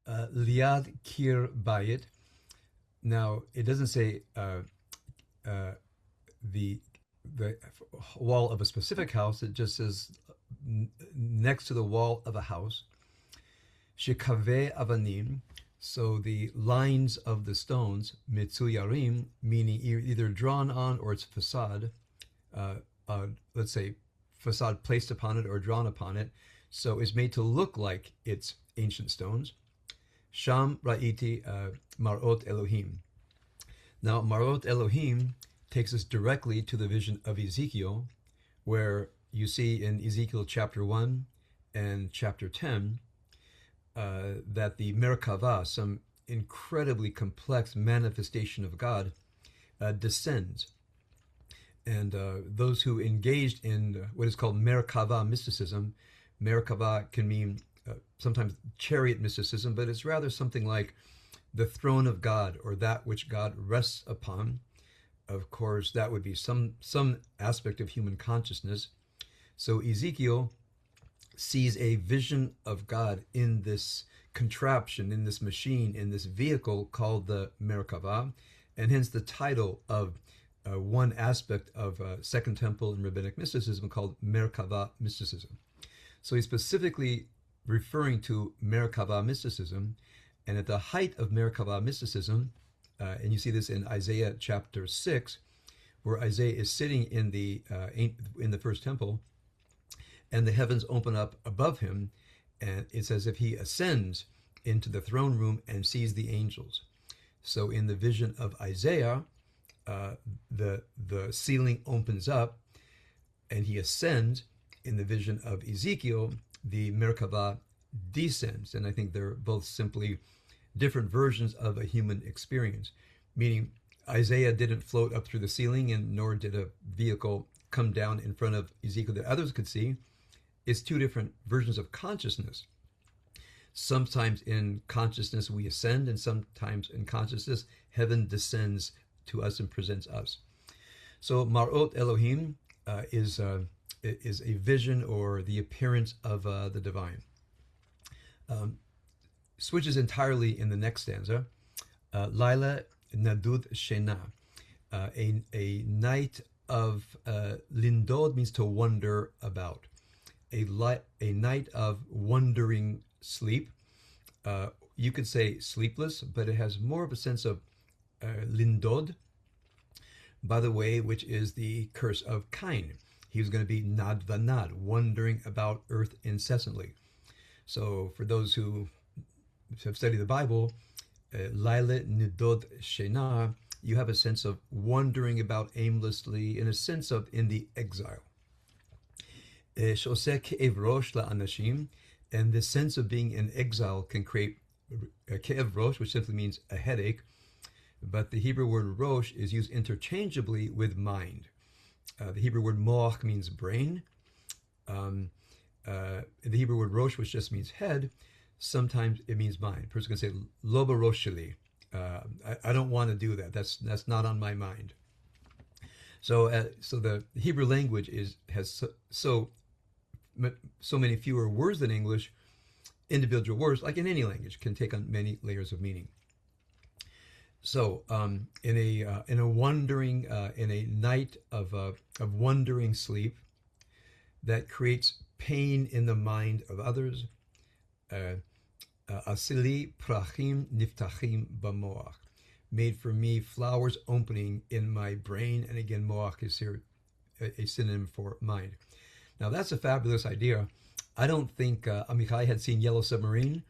liad kir bayit. Now it doesn't say uh, the the wall of a specific house. It just says next to the wall of a house. Shekave avanim. So the lines of the stones, mitsuyarim, meaning either drawn on or it's facade. Uh, let's say facade placed upon it or drawn upon it. So it's made to look like it's ancient stones. Sham ra'iti marot Elohim. Now, marot Elohim takes us directly to the vision of Ezekiel, where you see in Ezekiel chapter 1 and chapter 10 that the Merkava, some incredibly complex manifestation of God, descends. And those who engaged in what is called Merkava mysticism, Merkava can mean sometimes chariot mysticism, but it's rather something like the throne of God or that which God rests upon. Of course, that would be some aspect of human consciousness. So Ezekiel sees a vision of God in this contraption, in this machine, in this vehicle called the Merkava, and hence the title of one aspect of Second Temple and Rabbinic mysticism called Merkava mysticism. So he's specifically referring to Merkava mysticism, and at the height of Merkava mysticism, and you see this in Isaiah chapter 6, where Isaiah is sitting in the first temple, and the heavens open up above him, and it's as if he ascends into the throne room and sees the angels. So in the vision of Isaiah, the ceiling opens up, and he ascends. In the vision of Ezekiel, the Merkava descends, and I think they're both simply different versions of a human experience, meaning Isaiah didn't float up through the ceiling, and nor did a vehicle come down in front of Ezekiel that others could see. It's two different versions of consciousness. Sometimes in consciousness we ascend, and sometimes in consciousness heaven descends to us and presents us. So Marot Elohim is a vision or the appearance of the divine. Switches entirely in the next stanza. Laila Nadud Shena. A night of lindod means to wonder about. A night of wondering sleep. You could say sleepless, but it has more of a sense of lindod, by the way, which is the curse of Cain. He was going to be nad vanad, wandering about earth incessantly. So for those who have studied the Bible, Laila Nidod Shena, you have a sense of wandering about aimlessly, in a sense of in the exile. Shoseh ke'ev rosh la'anashim, and this sense of being in exile can create ke'ev rosh, which simply means a headache, but the Hebrew word rosh is used interchangeably with mind. The Hebrew word moach means brain. The Hebrew word rosh, which just means head, sometimes it means mind. A person can say, lo barosh sheli. I don't want to do that. That's not on my mind. So the Hebrew language has so many fewer words than English. Individual words, like in any language, can take on many layers of meaning. So in a wandering, in a night of wandering sleep that creates pain in the mind of others, asili prachim niftachim b'moach, made for me flowers opening in my brain, and again, moach is here a synonym for mind. Now that's a fabulous idea. I don't think Amichai had seen Yellow Submarine,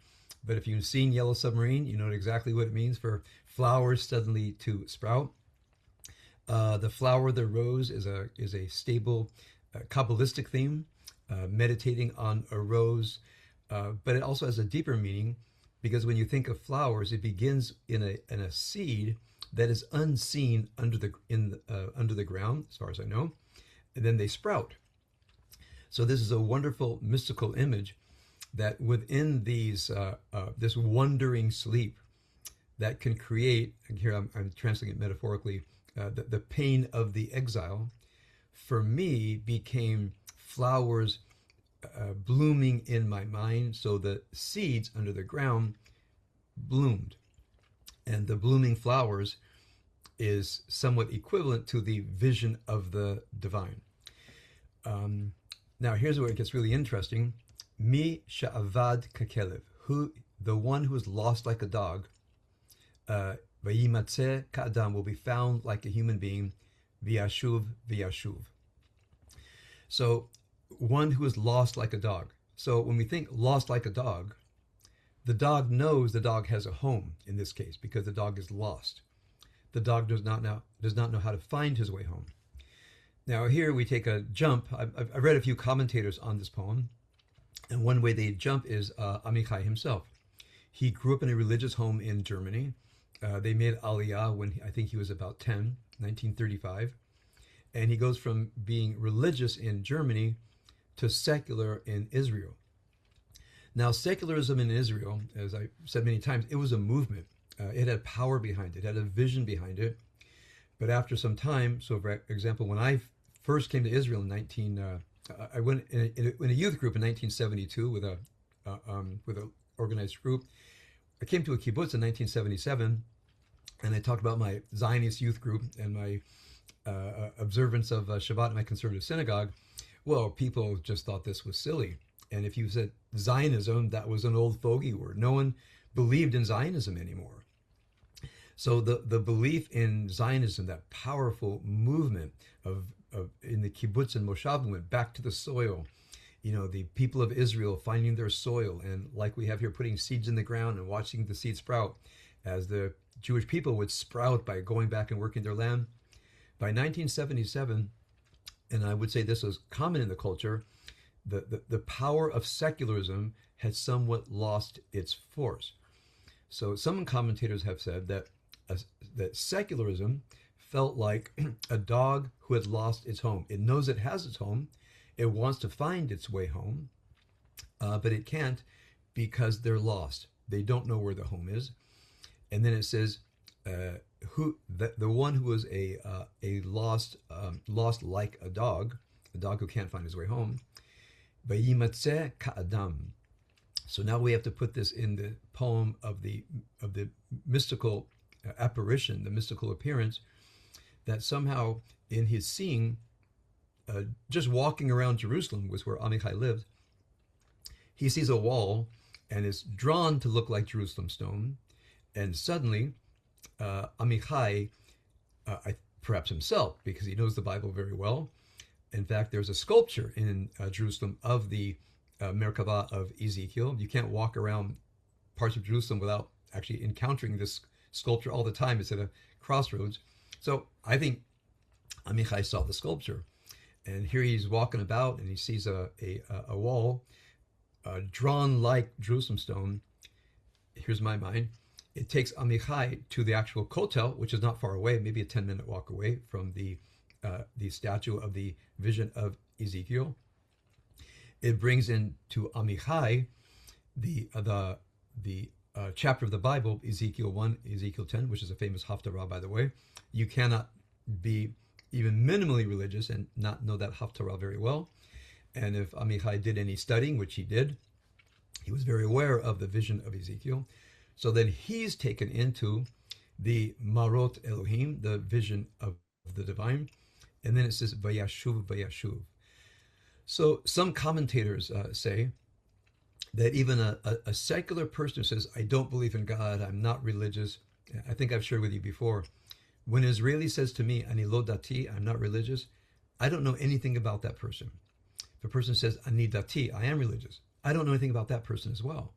but if you've seen Yellow Submarine, you know exactly what it means for flowers suddenly to sprout. The flower of the rose is a stable Kabbalistic theme, meditating on a rose, but it also has a deeper meaning, because when you think of flowers, it begins in a seed that is unseen under the ground, as far as I know, and then they sprout. So this is a wonderful mystical image that within these this wandering sleep that can create, and here I'm translating it metaphorically, the pain of the exile, for me became flowers blooming in my mind. So the seeds under the ground bloomed. And the blooming flowers is somewhat equivalent to the vision of the divine. Um, Now, here's where it gets really interesting. Mi sha'avad kakelev, who the one who is lost like a dog, vayimatzeh ka'adam, will be found like a human being, v'yashuv v'yashuv. So, one who is lost like a dog. So, when we think lost like a dog, the dog knows the dog has a home in this case because the dog is lost. The dog does not know how to find his way home. Now here we take a jump. I've read a few commentators on this poem, and one way they jump is Amichai himself. He grew up in a religious home in Germany. They made Aliyah when I think he was about 10, 1935, and he goes from being religious in Germany to secular in Israel. Now, secularism in Israel, as I said many times, it was a movement. It had power behind it, had a vision behind it. But after some time, so for example, when I first came to Israel I went in a youth group in 1972 with a organized group. I came to a kibbutz in 1977, and I talked about my Zionist youth group and my observance of Shabbat in my conservative synagogue. Well, people just thought this was silly. And if you said Zionism, that was an old fogey word. No one believed in Zionism anymore. So the belief in Zionism, that powerful movement of in the kibbutz and moshav movement, back to the soil, the people of Israel finding their soil, and like we have here, putting seeds in the ground and watching the seed sprout, as the Jewish people would sprout by going back and working their land. By 1977, and I would say this was common in the culture, the power of secularism had somewhat lost its force. So some commentators have said that secularism felt like a dog who had lost its home. It knows it has its home. It wants to find its way home, but it can't because they're lost. They don't know where the home is. And then it says, the one who is a lost like a dog who can't find his way home. Vayimatzeh ka'adam. So now we have to put this in the poem of the mystical apparition, the mystical appearance, that somehow in his seeing, just walking around Jerusalem was where Amichai lived, he sees a wall and is drawn to look like Jerusalem stone, and suddenly Amichai, perhaps himself, because he knows the Bible very well. In fact, there's a sculpture in Jerusalem of the Merkavah of Ezekiel. You can't walk around parts of Jerusalem without actually encountering this sculpture all the time. It's at a crossroads. So I think Amichai saw the sculpture. And here he's walking about and he sees a wall drawn like Jerusalem stone. Here's my mind. It takes Amichai to the actual Kotel, which is not far away, maybe a 10-minute walk away from the statue of the vision of Ezekiel. It brings into Amichai the chapter of the Bible, Ezekiel 1, Ezekiel 10, which is a famous Haftarah, by the way. You cannot be even minimally religious and not know that Haftarah very well. And if Amichai did any studying, which he did, he was very aware of the vision of Ezekiel. So then he's taken into the Marot Elohim, the vision of the divine. And then it says, Vayashuv, Vayashuv. So some commentators say that even a secular person who says, I don't believe in God, I'm not religious. I think I've shared with you before. When an Israeli says to me, Ani lo dati, I'm not religious, I don't know anything about that person. If a person says, Ani dati, I am religious, I don't know anything about that person as well.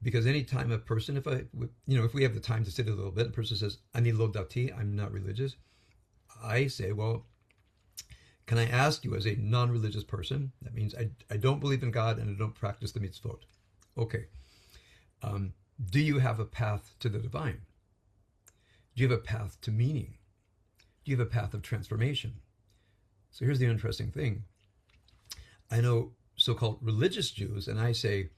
Because anytime a person, if we have the time to sit a little bit, a person says, Ani lo dati, I'm not religious, I say, well, can I ask you as a non-religious person, that means I don't believe in God and I don't practice the mitzvot. Okay. Do you have a path to the divine? Do you have a path to meaning? Do you have a path of transformation? So here's the interesting thing. I know so-called religious Jews, and I say,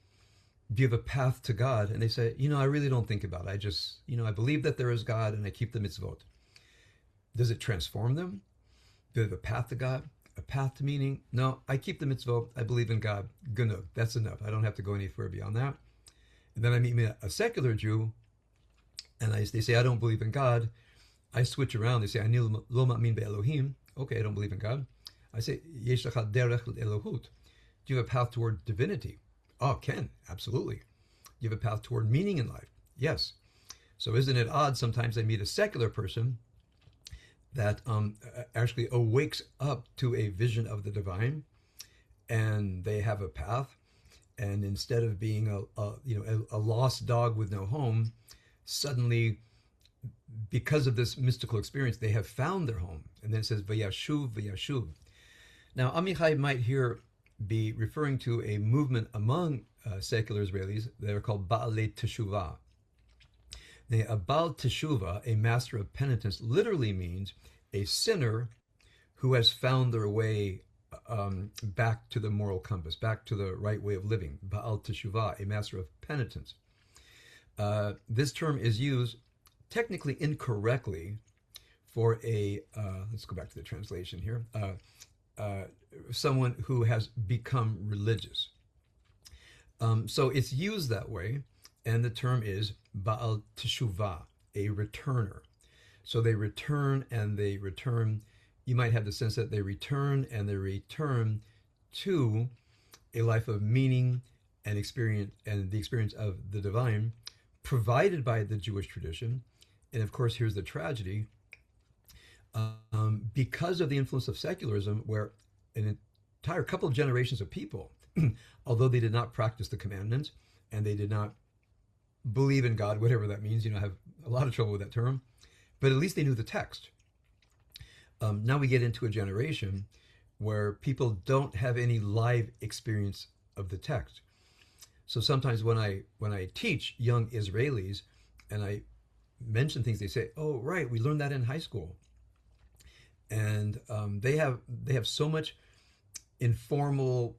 do you have a path to God? And they say, I really don't think about it. I just, I believe that there is God and I keep the mitzvot. Does it transform them? Do they have a path to God? A path to meaning? No, I keep the mitzvot. I believe in God. Good enough. That's enough. I don't have to go any further beyond that. Then I meet a secular Jew, and they say, I don't believe in God. I switch around. They say, Ani lo ma'amin be'Elohim. Okay, I don't believe in God. I say, Yesh lecha derech Elohut. Do you have a path toward divinity? Oh, Ken, absolutely. Do you have a path toward meaning in life? Yes. So isn't it odd sometimes I meet a secular person that actually awakes up to a vision of the divine, and they have a path, and instead of being a lost dog with no home, suddenly, because of this mystical experience, they have found their home. And then it says vayashuv vayashuv. Now Amichai might here be referring to a movement among secular Israelis that are called Baalei Teshuvah. Now, a Baal Teshuvah, a master of penitence, literally means a sinner who has found their way back to the moral compass, back to the right way of living. Baal Teshuvah, a master of penitence. This term is used technically incorrectly for let's go back to the translation here, someone who has become religious. So it's used that way, and the term is Baal Teshuvah, a returner. So they return and they return. You might have the sense that they return and they return to a life of meaning and experience, and the experience of the divine provided by the Jewish tradition. And of course, here's the tragedy. Because of the influence of secularism, where an entire couple of generations of people, although they did not practice the commandments and they did not believe in God, whatever that means, I have a lot of trouble with that term, but at least they knew the text. Now we get into a generation where people don't have any live experience of the text. So sometimes when I teach young Israelis and I mention things, they say, "Oh, right, we learned that in high school," and they have so much informal,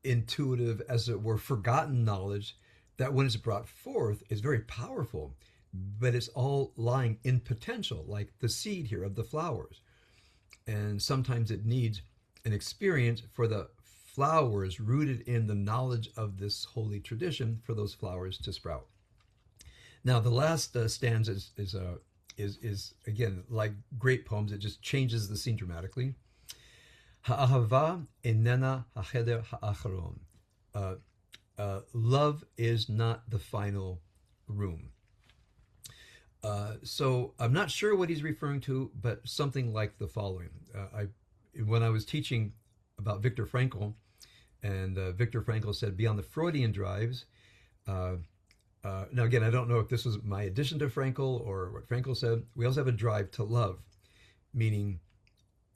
intuitive, as it were, forgotten knowledge that when it's brought forth is very powerful, but it's all lying in potential, like the seed here of the flowers. And sometimes it needs an experience for the flowers rooted in the knowledge of this holy tradition for those flowers to sprout. Now, the last stanza is again like great poems. It just changes the scene dramatically. Ha'ahava enena hacheder ha'acharon. Love is not the final room. So I'm not sure what he's referring to, but something like the following. When I was teaching about Viktor Frankl, and Viktor Frankl said, be on the Freudian drives. Now, again, I don't know if this was my addition to Frankl or what Frankl said. We also have a drive to love, meaning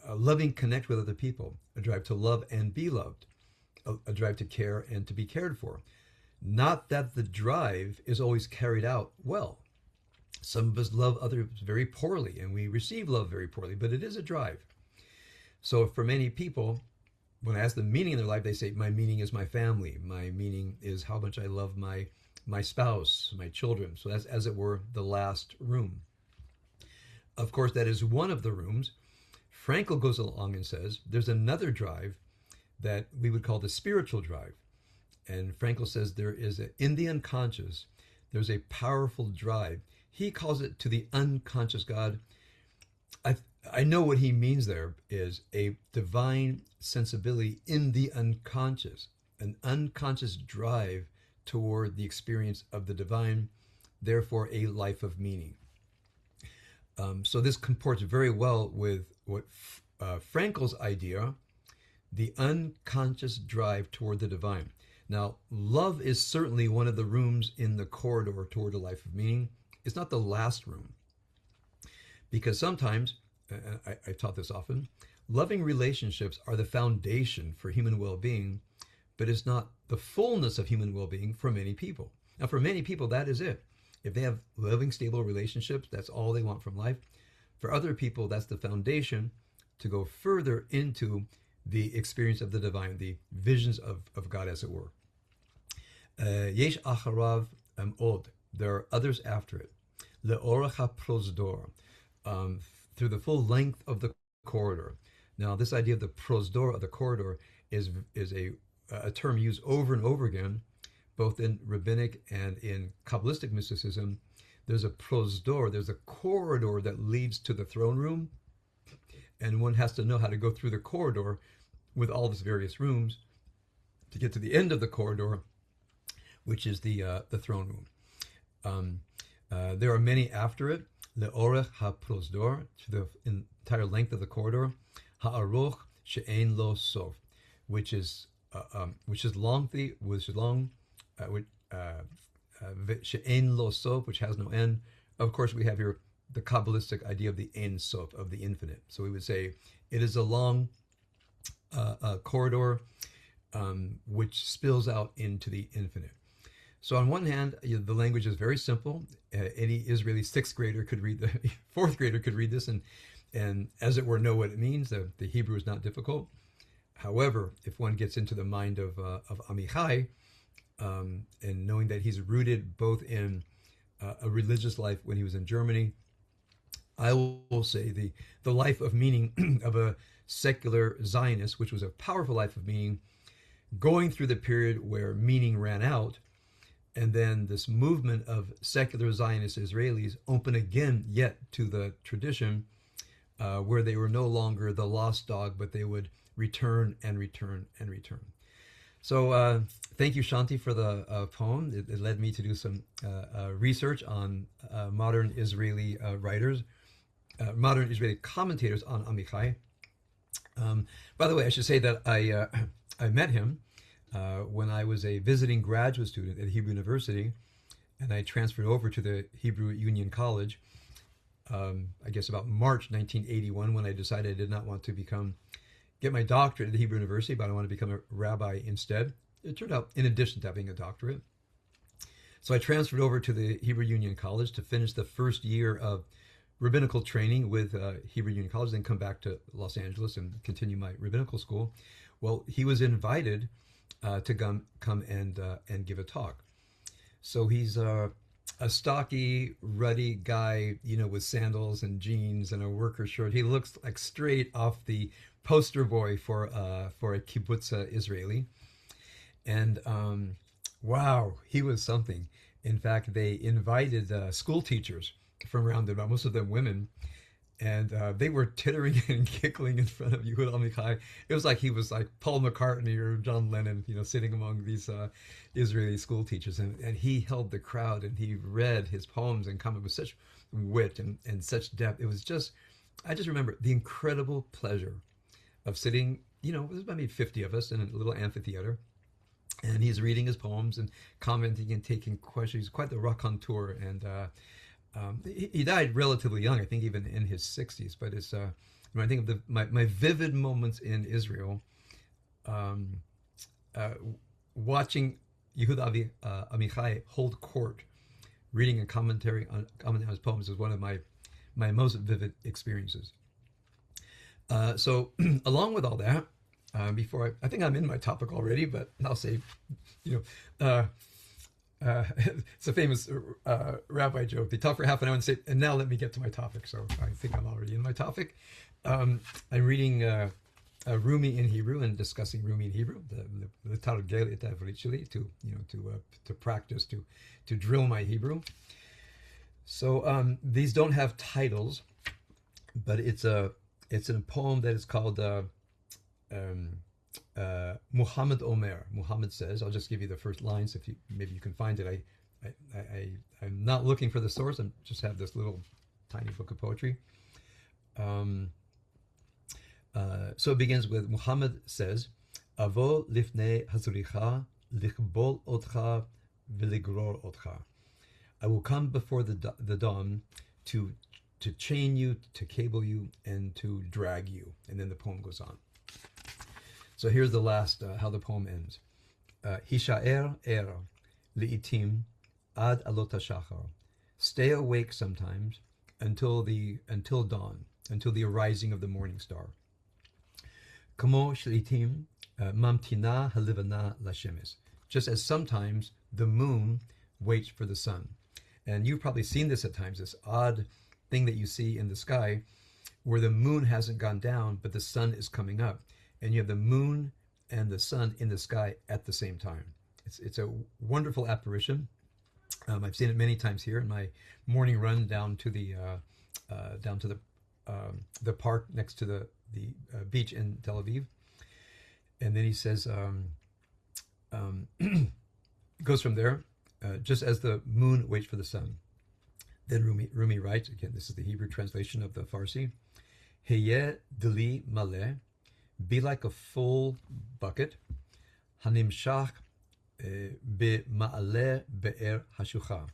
loving connect with other people, a drive to love and be loved, a drive to care and to be cared for. Not that the drive is always carried out well. Some of us love others very poorly, and we receive love very poorly, but it is a drive. So for many people, when I ask them meaning in their life, they say, my meaning is my family. My meaning is how much I love my spouse, my children. So that's, as it were, the last room. Of course, that is one of the rooms. Frankl goes along and says, there's another drive that we would call the spiritual drive. And Frankl says there is, in the unconscious, there's a powerful drive. He calls it to the unconscious God. I know what he means there is a divine sensibility in the unconscious, an unconscious drive toward the experience of the divine, therefore a life of meaning. So this comports very well with what Frankl's idea, the unconscious drive toward the divine. Now, love is certainly one of the rooms in the corridor toward a life of meaning. It's not the last room. Because sometimes, I've taught this often, loving relationships are the foundation for human well-being, but it's not the fullness of human well-being for many people. Now, for many people, that is it. If they have loving, stable relationships, that's all they want from life. For other people, that's the foundation to go further into the experience of the divine, the visions of God, as it were. Yesh acharav od. There are others after it. Le'orach haprosdor. Through the full length of the corridor. Now, this idea of the prosdor, of the corridor, is a term used over and over again both in rabbinic and in Kabbalistic mysticism, there's a prosdor, there's a corridor that leads to the throne room, and one has to know how to go through the corridor with all these various rooms to get to the end of the corridor, which is the throne room. There are many after it. Le'orech ha-prosdor, to the entire length of the corridor. Ha'aruch she'ein lo sof, which is long, she'ein lo sof, which has no end. Of course, we have here the Kabbalistic idea of the Ein Sof, of the infinite. So we would say it is a long corridor which spills out into the infinite. So on one hand, the language is very simple. Any Israeli sixth grader could read fourth grader could read this and as it were know what it means. The Hebrew is not difficult. However, if one gets into the mind of Amichai, and knowing that he's rooted both in a religious life when he was in Germany, I will say the life of meaning of a secular Zionist, which was a powerful life of meaning, going through the period where meaning ran out, and then this movement of secular Zionist Israelis open again yet to the tradition, where they were no longer the lost dog, but they would return and return and return. So thank you, Shanti, for the poem. It led me to do some research on modern Israeli writers, modern Israeli commentators on Amichai. By the way, I should say that I met him when I was a visiting graduate student at Hebrew University, and I transferred over to the Hebrew Union College, I guess about March 1981, when I decided I did not want to get my doctorate at the Hebrew University, but I wanted to become a rabbi instead. It turned out, in addition to having a doctorate. So I transferred over to the Hebrew Union College to finish the first year of rabbinical training with Hebrew Union College, then come back to Los Angeles and continue my rabbinical school. Well, he was invited to come and give a talk. So he's a stocky, ruddy guy, with sandals and jeans and a worker shirt. He looks like straight off the poster boy for a kibbutz Israeli. And wow, he was something. In fact, they invited school teachers from around about, most of them women, and they were tittering and giggling in front of Yehuda Amichai. It was like he was like Paul McCartney or John Lennon, sitting among these Israeli school teachers. And he held the crowd, and he read his poems and commented with such wit and such depth. It was just, I just remember the incredible pleasure of sitting, there's maybe 50 of us in a little amphitheater, and he's reading his poems and commenting and taking questions. He's quite the raconteur, and he died relatively young, I think even in his 60s. But it's when I think of my vivid moments in Israel, watching Yehuda Amichai hold court, reading and commenting on his poems is one of my most vivid experiences. So along with all that, before I think I'm in my topic already, but I'll say, it's a famous rabbi joke. They talk for half an hour and say, and now let me get to my topic. So I think I'm already in my topic. I'm reading Rumi in Hebrew and discussing Rumi in Hebrew, the Targel et Avricili, to practice, to drill my Hebrew. So these don't have titles, but it's a poem that is called Muhammad Omer. Muhammad says, I'll just give you the first lines if maybe you can find it. I'm not looking for the source. I just have this little tiny book of poetry. So it begins with, Muhammad says, Avo lifnei hazricha lichbol otcha v'ligror otcha. I will come before the dawn to chain you, to cable you, and to drag you. And then the poem goes on. So here's the last, how the poem ends. Hisha'er er li'itim ad alot hashachar. Stay awake sometimes until dawn, until the arising of the morning star. Kamo shlitim mamtina halivana lashemes. Just as sometimes the moon waits for the sun. And you've probably seen this at times, this odd thing that you see in the sky where the moon hasn't gone down, but the sun is coming up. And you have the moon and the sun in the sky at the same time. It's a wonderful apparition. I've seen it many times here in my morning run down to the park next to the beach in Tel Aviv. And then he says, um, goes from there, just as the moon waits for the sun. Then Rumi writes, again, this is the Hebrew translation of the Farsi, Heye dili maleh, be like a full bucket, hanimshach b'ma'aleh be'er hashucha,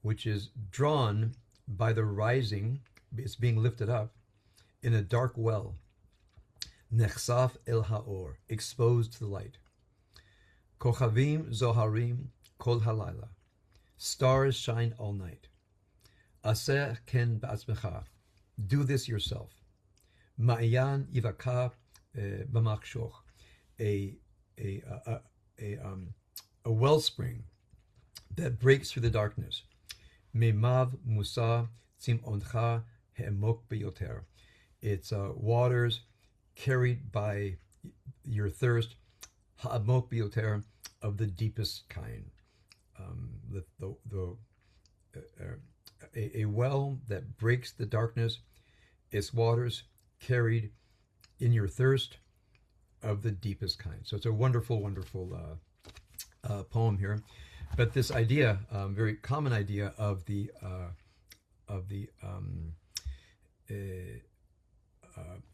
which is drawn by the rising, it's being lifted up in a dark well, nechsaf el haor, exposed to the light. Kochavim zoharim kol halayla, stars shine all night. Aseh ken ba'atzmecha, do this yourself. Ma'ayan yivaka b'machshoch, a a a a wellspring that breaks through the darkness. Memav musa tzim'oncha he'emok beyoter, it's waters carried by your thirst, ha'amok beyoter, of the deepest kind. A well that breaks the darkness, its waters carried in your thirst of the deepest kind. So it's a wonderful, wonderful poem here. But this idea, very common idea of the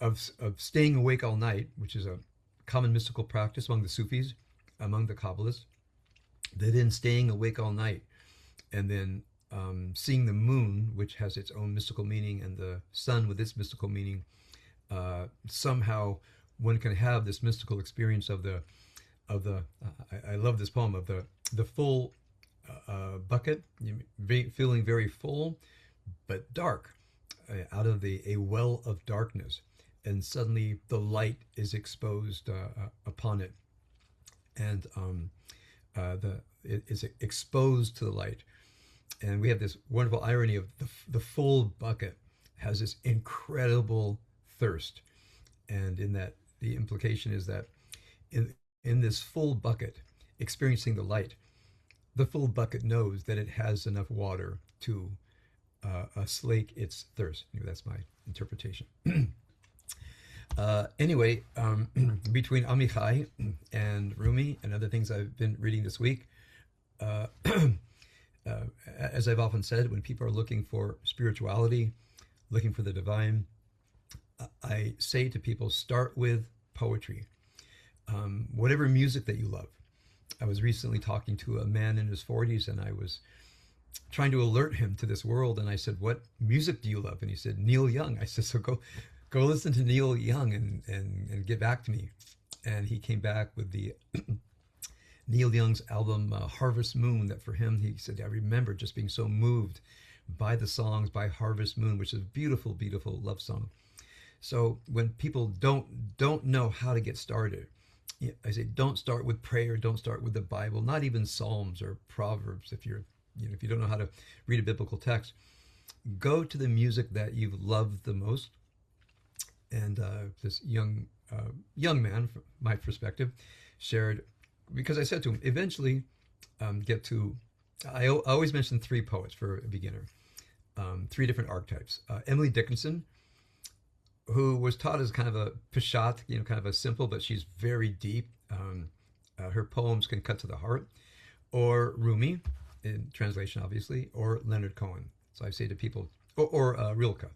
of staying awake all night, which is a common mystical practice among the Sufis, among the Kabbalists, that in staying awake all night and then seeing the moon, which has its own mystical meaning, and the sun with its mystical meaning, somehow one can have this mystical experience of the I love this poem, of the full bucket, feeling very full but dark, out of a well of darkness, and suddenly the light is exposed upon it, and it is exposed to the light. And we have this wonderful irony of the full bucket has this incredible thirst, and in that the implication is that in this full bucket, experiencing the light, the full bucket knows that it has enough water to slake its thirst. Anyway, that's my interpretation. Anyway, between Amichai and Rumi and other things I've been reading this week, as I've often said, when people are looking for spirituality, looking for the divine, I say to people, start with poetry. Whatever music that you love. I was recently talking to a man in his 40s, and I was trying to alert him to this world, and I said, what music do you love? And he said, Neil Young. I said, so go listen to Neil Young and get back to me. And he came back with the Neil Young's album Harvest Moon, that for him, he said, I remember just being so moved by the songs, by Harvest Moon, which is a beautiful, beautiful love song. So when people don't know how to get started, I say, don't start with prayer, don't start with the Bible, not even Psalms or Proverbs. If you don't know how to read a biblical text, go to the music that you've loved the most. And this young man, from my perspective, shared, because I said to him, eventually get to, I always mention three poets for a beginner, three different archetypes. Emily Dickinson, who was taught as kind of a Peshat, kind of a simple, but she's very deep. Her poems can cut to the heart. Or Rumi, in translation, obviously, or Leonard Cohen. So I say to people, or Rilke.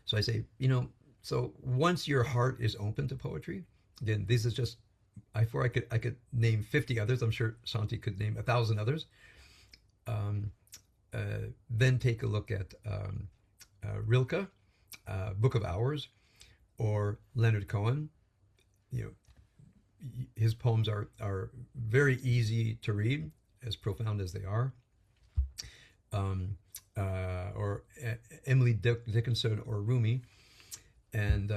So I say, so once your heart is open to poetry, again, this is just, I could name 50 others. I'm sure Shanti could name 1,000 others. Then take a look at Rilke, Book of Hours, or Leonard Cohen. His poems are very easy to read, as profound as they are. Or Emily Dickinson or Rumi. And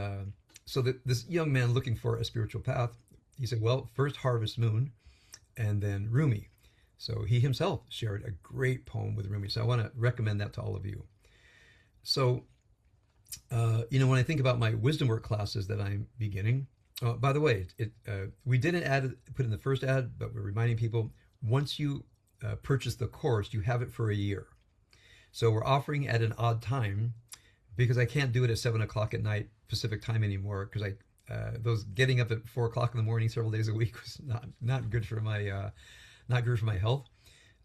so this young man looking for a spiritual path, he said, well, first Harvest Moon, and then Rumi. So he himself shared a great poem with Rumi. So I want to recommend that to all of you. So, when I think about my wisdom work classes that I'm beginning, By the way, we didn't put in the first ad, but we're reminding people once you purchase the course, you have it for a year. So we're offering at an odd time because I can't do it at 7 o'clock at night Pacific time anymore because those getting up at 4 o'clock in the morning several days a week was not good for my not good for my health.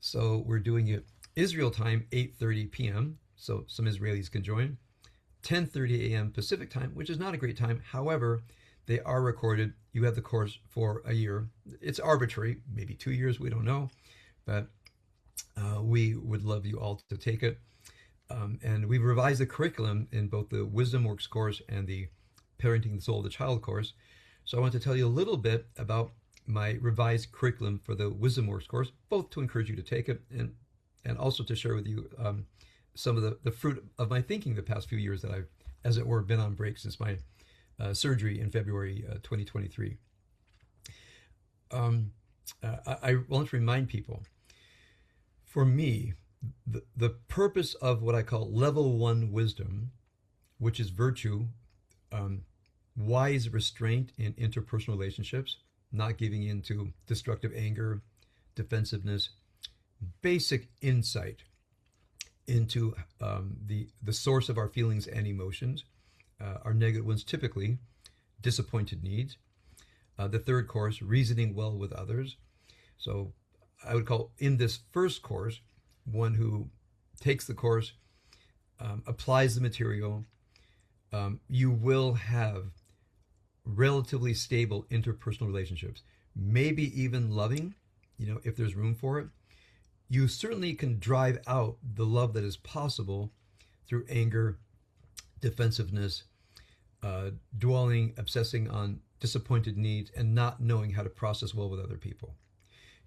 So we're doing it Israel time 8:30 p.m. So some Israelis can join. 10:30 a.m. Pacific time, which is not a great time. However, they are recorded. You have the course for a year. It's arbitrary, maybe 2 years, we don't know, but we would love you all to take it. And we've revised the curriculum in both the Wisdom Works course and the Parenting the Soul of the Child course. So I want to tell you a little bit about my revised curriculum for the Wisdom Works course, both to encourage you to take it and also to share with you some of the fruit of my thinking the past few years that I've, as it were, been on break since my surgery in February 2023. I want to remind people, for me, the purpose of what I call level one wisdom, which is virtue, wise restraint in interpersonal relationships, not giving in to destructive anger, defensiveness, basic insight into the source of our feelings and emotions, our negative ones typically, disappointed needs. The third course, reasoning well with others. So I would call in this first course, one who takes the course, applies the material, you will have relatively stable interpersonal relationships, maybe even loving, if there's room for it. You certainly can drive out the love that is possible through anger, defensiveness, dwelling, obsessing on disappointed needs, and not knowing how to process well with other people.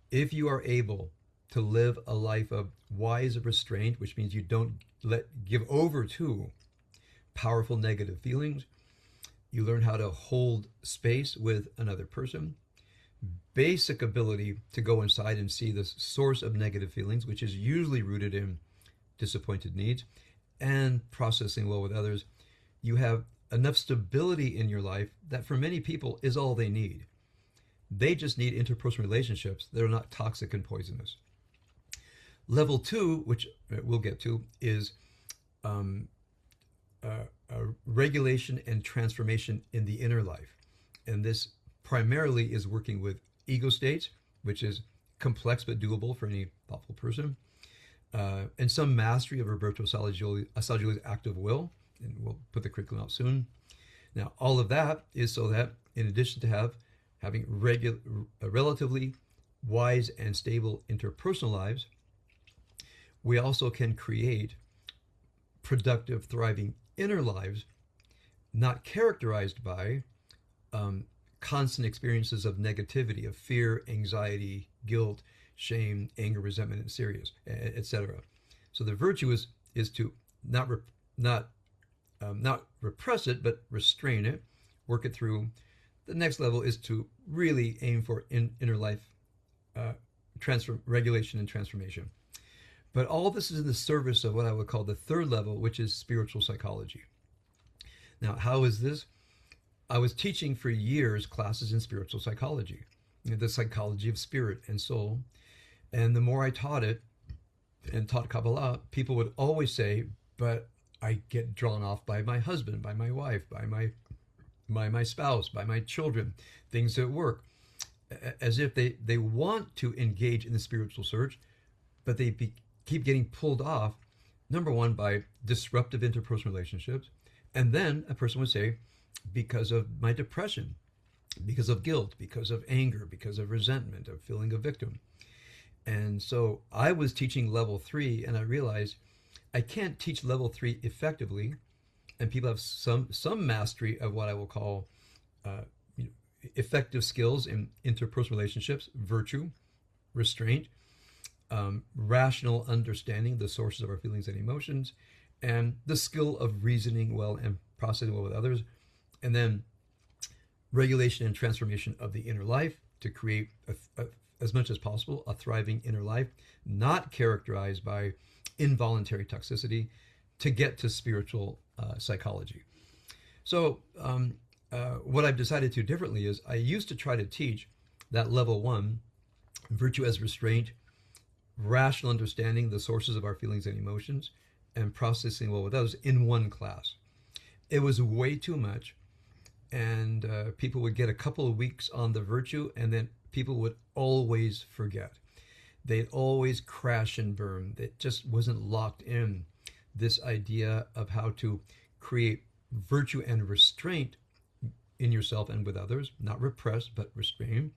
If you are able to live a life of wise restraint, which means you don't give over to powerful negative feelings, you learn how to hold space with another person, basic ability to go inside and see the source of negative feelings, which is usually rooted in disappointed needs, and processing well with others, you have enough stability in your life that for many people is all they need. They just need interpersonal relationships that are not toxic and poisonous. Level two, which we'll get to, is regulation and transformation in the inner life. And this primarily is working with ego states, which is complex but doable for any thoughtful person, and some mastery of Roberto Assagioli's active will, and we'll put the curriculum out soon. Now, all of that is so that in addition to having relatively wise and stable interpersonal lives, we also can create productive, thriving inner lives, not characterized by constant experiences of negativity, of fear, anxiety, guilt, shame, anger, resentment, and serious, etc. So the virtue is to not repress it, but restrain it, work it through. The next level is to really aim for inner life regulation and transformation. But all this is in the service of what I would call the third level, which is spiritual psychology. Now, how is this? I was teaching for years classes in spiritual psychology, the psychology of spirit and soul. And the more I taught it and taught Kabbalah, people would always say, but I get drawn off by my husband, by my wife, by my spouse, by my children, things at work, as if they want to engage in the spiritual search, but they keep getting pulled off, number one, by disruptive interpersonal relationships. And then a person would say, because of my depression, because of guilt, because of anger, because of resentment, of feeling a victim. And so I was teaching level 3, and I realized I can't teach level 3 effectively, and people have some mastery of what I will call effective skills in interpersonal relationships, virtue, restraint, rational understanding of the sources of our feelings and emotions, and the skill of reasoning well and processing well with others, and then regulation and transformation of the inner life to create as much as possible a thriving inner life, not characterized by involuntary toxicity, to get to spiritual psychology. So what I've decided to differently is I used to try to teach that level one, virtue as restraint, rational understanding the sources of our feelings and emotions, and processing well with others in one class. It was way too much, and people would get a couple of weeks on the virtue, and then people would always forget. They'd always crash and burn. It just wasn't locked in. This idea of how to create virtue and restraint in yourself and with others, not repress, but restrain.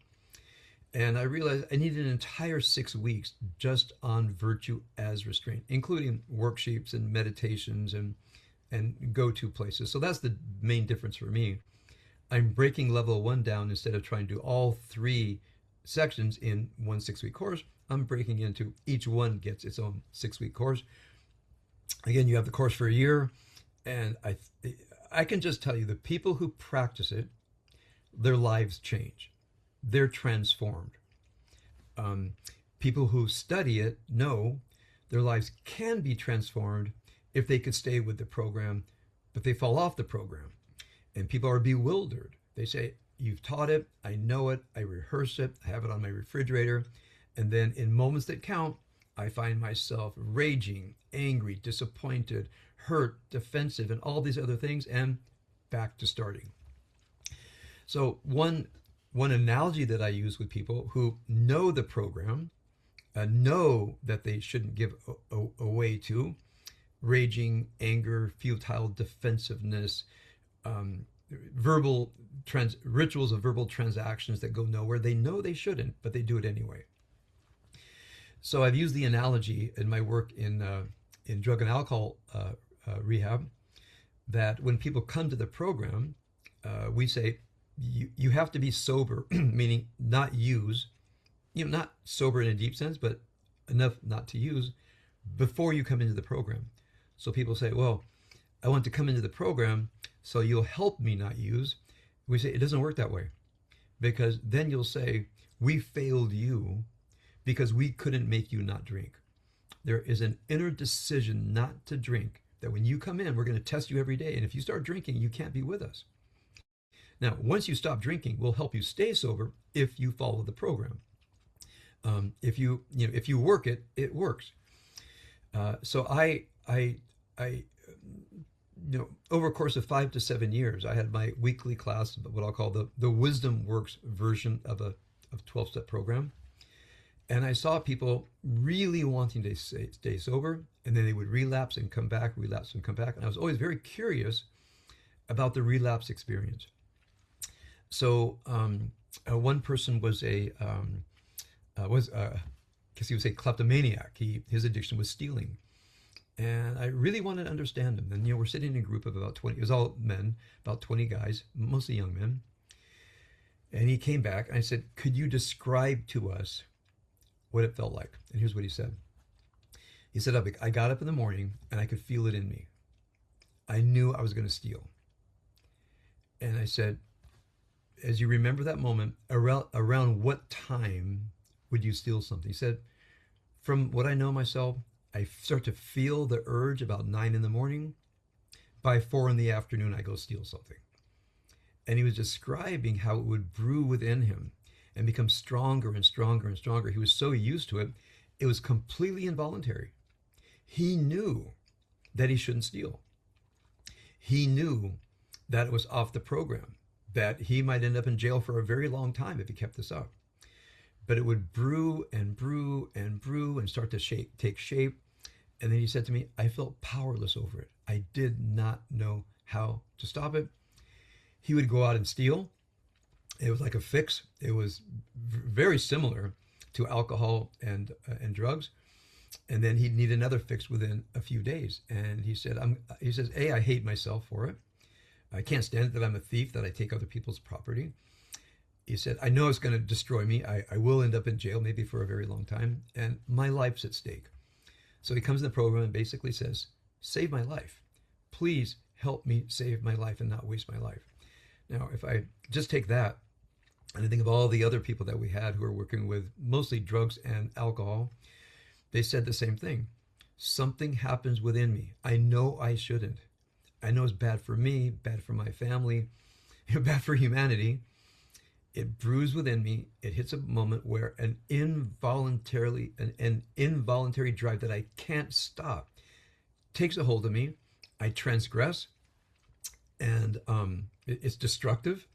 And I realized I needed an entire 6 weeks just on virtue as restraint, including worksheets and meditations and go-to places. So that's the main difference for me. I'm breaking level one down instead of trying to do all three sections in one 6 week course. I'm breaking into each one gets its own 6 week course. Again, you have the course for a year, and I can just tell you the people who practice it, their lives change. They're transformed. Um, People who study it know their lives can be transformed if they could stay with the program, but they fall off the program. And people are bewildered. They say, you've taught it, I know it, I rehearse it, I have it on my refrigerator. And then in moments that count, I find myself raging, angry, disappointed, hurt, defensive, and all these other things, and back to starting. So one analogy that I use with people who know the program, know that they shouldn't give away to raging, anger, futile defensiveness, um, rituals of verbal transactions that go nowhere. They know they shouldn't, but they do it anyway. So I've used the analogy in my work in drug and alcohol rehab that when people come to the program, we say you have to be sober, meaning not use, not sober in a deep sense, but enough not to use before you come into the program. So people say, well, I want to come into the program so you'll help me not use. We say it doesn't work that way, because then you'll say we failed you because we couldn't make you not drink. There is an inner decision not to drink that when you come in, we're going to test you every day. And if you start drinking, you can't be with us. Now, once you stop drinking, we'll help you stay sober if you follow the program. If you work it, it works. So over a course of 5 to 7 years, I had my weekly class, what I'll call the Wisdom Works version of a 12-step program. And I saw people really wanting to stay sober, and then they would relapse and come back, relapse and come back. And I was always very curious about the relapse experience. So one person was I guess he would say kleptomaniac. His addiction was stealing. And I really wanted to understand him. And we're sitting in a group of about 20, it was all men, about 20 guys, mostly young men. And he came back and I said, could you describe to us what it felt like? And here's what he said. He said, I got up in the morning and I could feel it in me. I knew I was going to steal. And I said, as you remember that moment, around what time would you steal something? He said, from what I know myself, I start to feel the urge about 9 in the morning. By 4 in the afternoon, I go steal something. And he was describing how it would brew within him and become stronger and stronger and stronger. He was so used to it, it was completely involuntary. He knew that he shouldn't steal. He knew that it was off the program, that he might end up in jail for a very long time if he kept this up. But it would brew and brew and brew and start to take shape. And then he said to me, I felt powerless over it. I did not know how to stop it. He would go out and steal. It was like a fix. It was very similar to alcohol and drugs. And then he'd need another fix within a few days. And he says, I hate myself for it. I can't stand it that I'm a thief, that I take other people's property. He said, I know it's going to destroy me. I will end up in jail, maybe for a very long time, and my life's at stake. So he comes in the program and basically says, save my life. Please help me save my life and not waste my life. Now, if I just take that, and I think of all the other people that we had who were working with mostly drugs and alcohol, they said the same thing. Something happens within me. I know I shouldn't. I know it's bad for me, bad for my family. bad for humanity. It brews within me. It hits a moment where an involuntary drive that I can't stop takes a hold of me. I transgress, and it's destructive.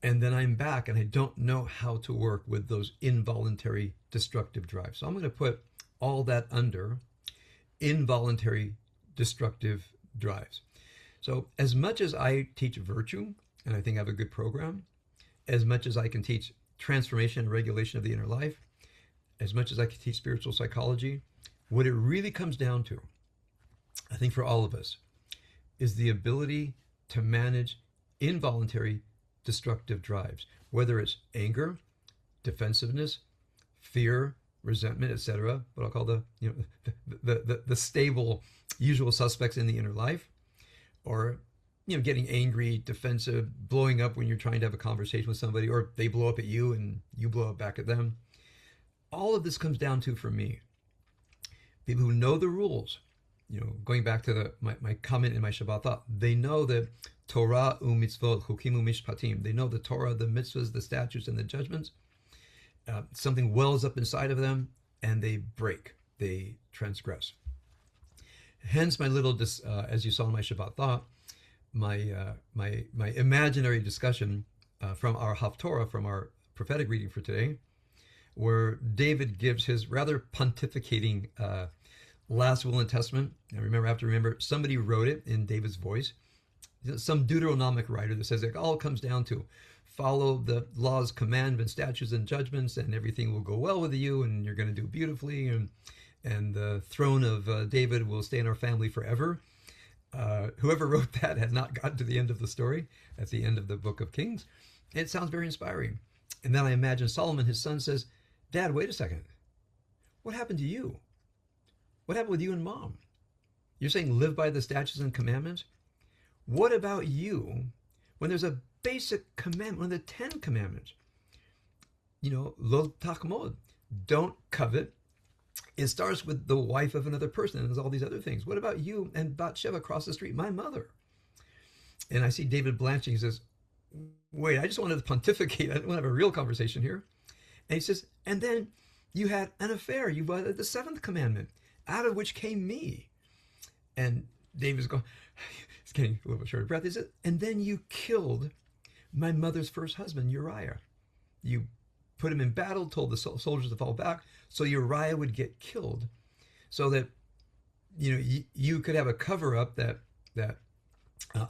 And then I'm back, and I don't know how to work with those involuntary destructive drives. So I'm going to put all that under involuntary destructive drives. So as much as I teach virtue, and I think I have a good program, as much as I can teach transformation and regulation of the inner life, as much as I can teach spiritual psychology, what it really comes down to, I think for all of us, is the ability to manage involuntary destructive drives, whether it's anger, defensiveness, fear, resentment, etc. What I'll call the stable usual suspects in the inner life, or getting angry, defensive, blowing up when you're trying to have a conversation with somebody, or they blow up at you and you blow up back at them. All of this comes down to, for me, people who know the rules. Going back to my comment in my Shabbat thought, they know that Torah u'mitzvot, chukim u'mishpatim. They know the Torah, the mitzvahs, the statutes, and the judgments. Something wells up inside of them, and they break, they transgress. Hence, my little, as you saw in my Shabbat thought, my imaginary discussion from our Haftorah, from our prophetic reading for today, where David gives his rather pontificating last will and testament. And remember, I have to remember, somebody wrote it in David's voice. Some Deuteronomic writer that says it all comes down to follow the laws, commandments, statutes, and judgments, and everything will go well with you, and you're going to do beautifully, and the throne of David will stay in our family forever. Whoever wrote that had not gotten to the end of the story, at the end of the book of Kings. It sounds very inspiring. And then I imagine Solomon, his son, says, Dad, wait a second. What happened to you? What happened with you and Mom? You're saying live by the statutes and commandments? What about you when there's a basic commandment, one of the 10 commandments? Lo tachmod, don't covet. It starts with the wife of another person, and there's all these other things. What about you and Bathsheba across the street, my mother? And I see David blanching. He says, wait, I just wanted to pontificate. I don't want to have a real conversation here. And he says, and then you had an affair. You violated the 7th commandment, out of which came me. And David's going, he's getting a little bit short of breath. He says, and then you killed my mother's first husband, Uriah. You put him in battle, told the soldiers to fall back, so Uriah would get killed, so that you could have a cover-up that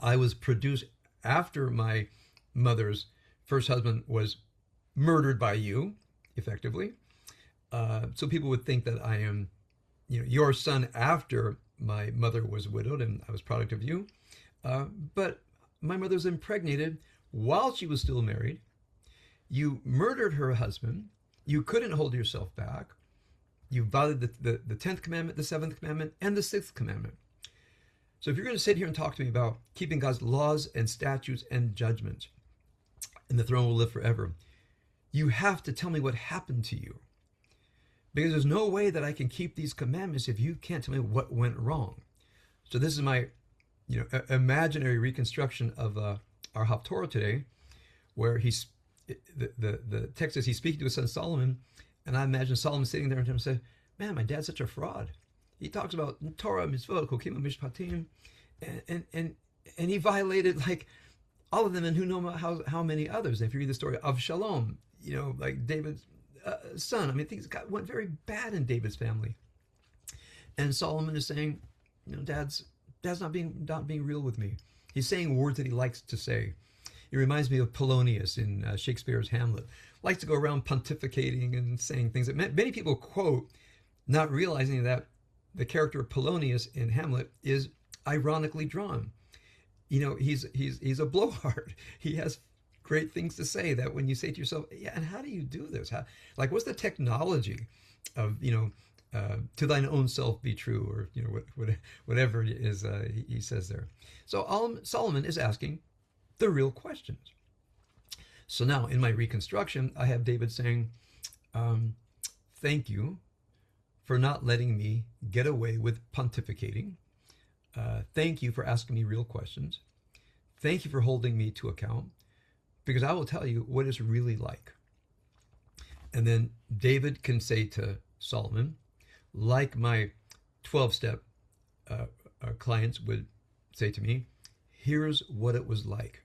I was produced after my mother's first husband was murdered by you, effectively. So people would think that I am, your son after my mother was widowed and I was product of you. But my mother was impregnated while she was still married. You murdered her husband. You couldn't hold yourself back. You violated the 10th commandment, the 7th commandment, and the 6th commandment. So if you're going to sit here and talk to me about keeping God's laws and statutes and judgments, and the throne will live forever, you have to tell me what happened to you. Because there's no way that I can keep these commandments if you can't tell me what went wrong. So this is my imaginary reconstruction of our Haftorah today, where the text says he's speaking to his son Solomon, and I imagine Solomon sitting there and saying, man, my dad's such a fraud. He talks about Torah, mitzvot, chukim mishpatim, and he violated like all of them, and who knows how many others. And if you read the story of Avshalom, like David's son, I mean, things went very bad in David's family. And Solomon is saying, Dad's not being real with me. He's saying words that he likes to say. It reminds me of Polonius in Shakespeare's Hamlet. Likes to go around pontificating and saying things that many people quote, not realizing that the character of Polonius in Hamlet is ironically drawn. He's a blowhard. He has great things to say that when you say to yourself, yeah, and how do you do this? What's the technology of, to thine own self be true, or, whatever it is he says there. So Solomon is asking the real questions. So now in my reconstruction, I have David saying, thank you for not letting me get away with pontificating. Thank you for asking me real questions. Thank you for holding me to account. because I will tell you what it's really like. And then David can say to Solomon, like my 12 step clients would say to me, here's what it was like.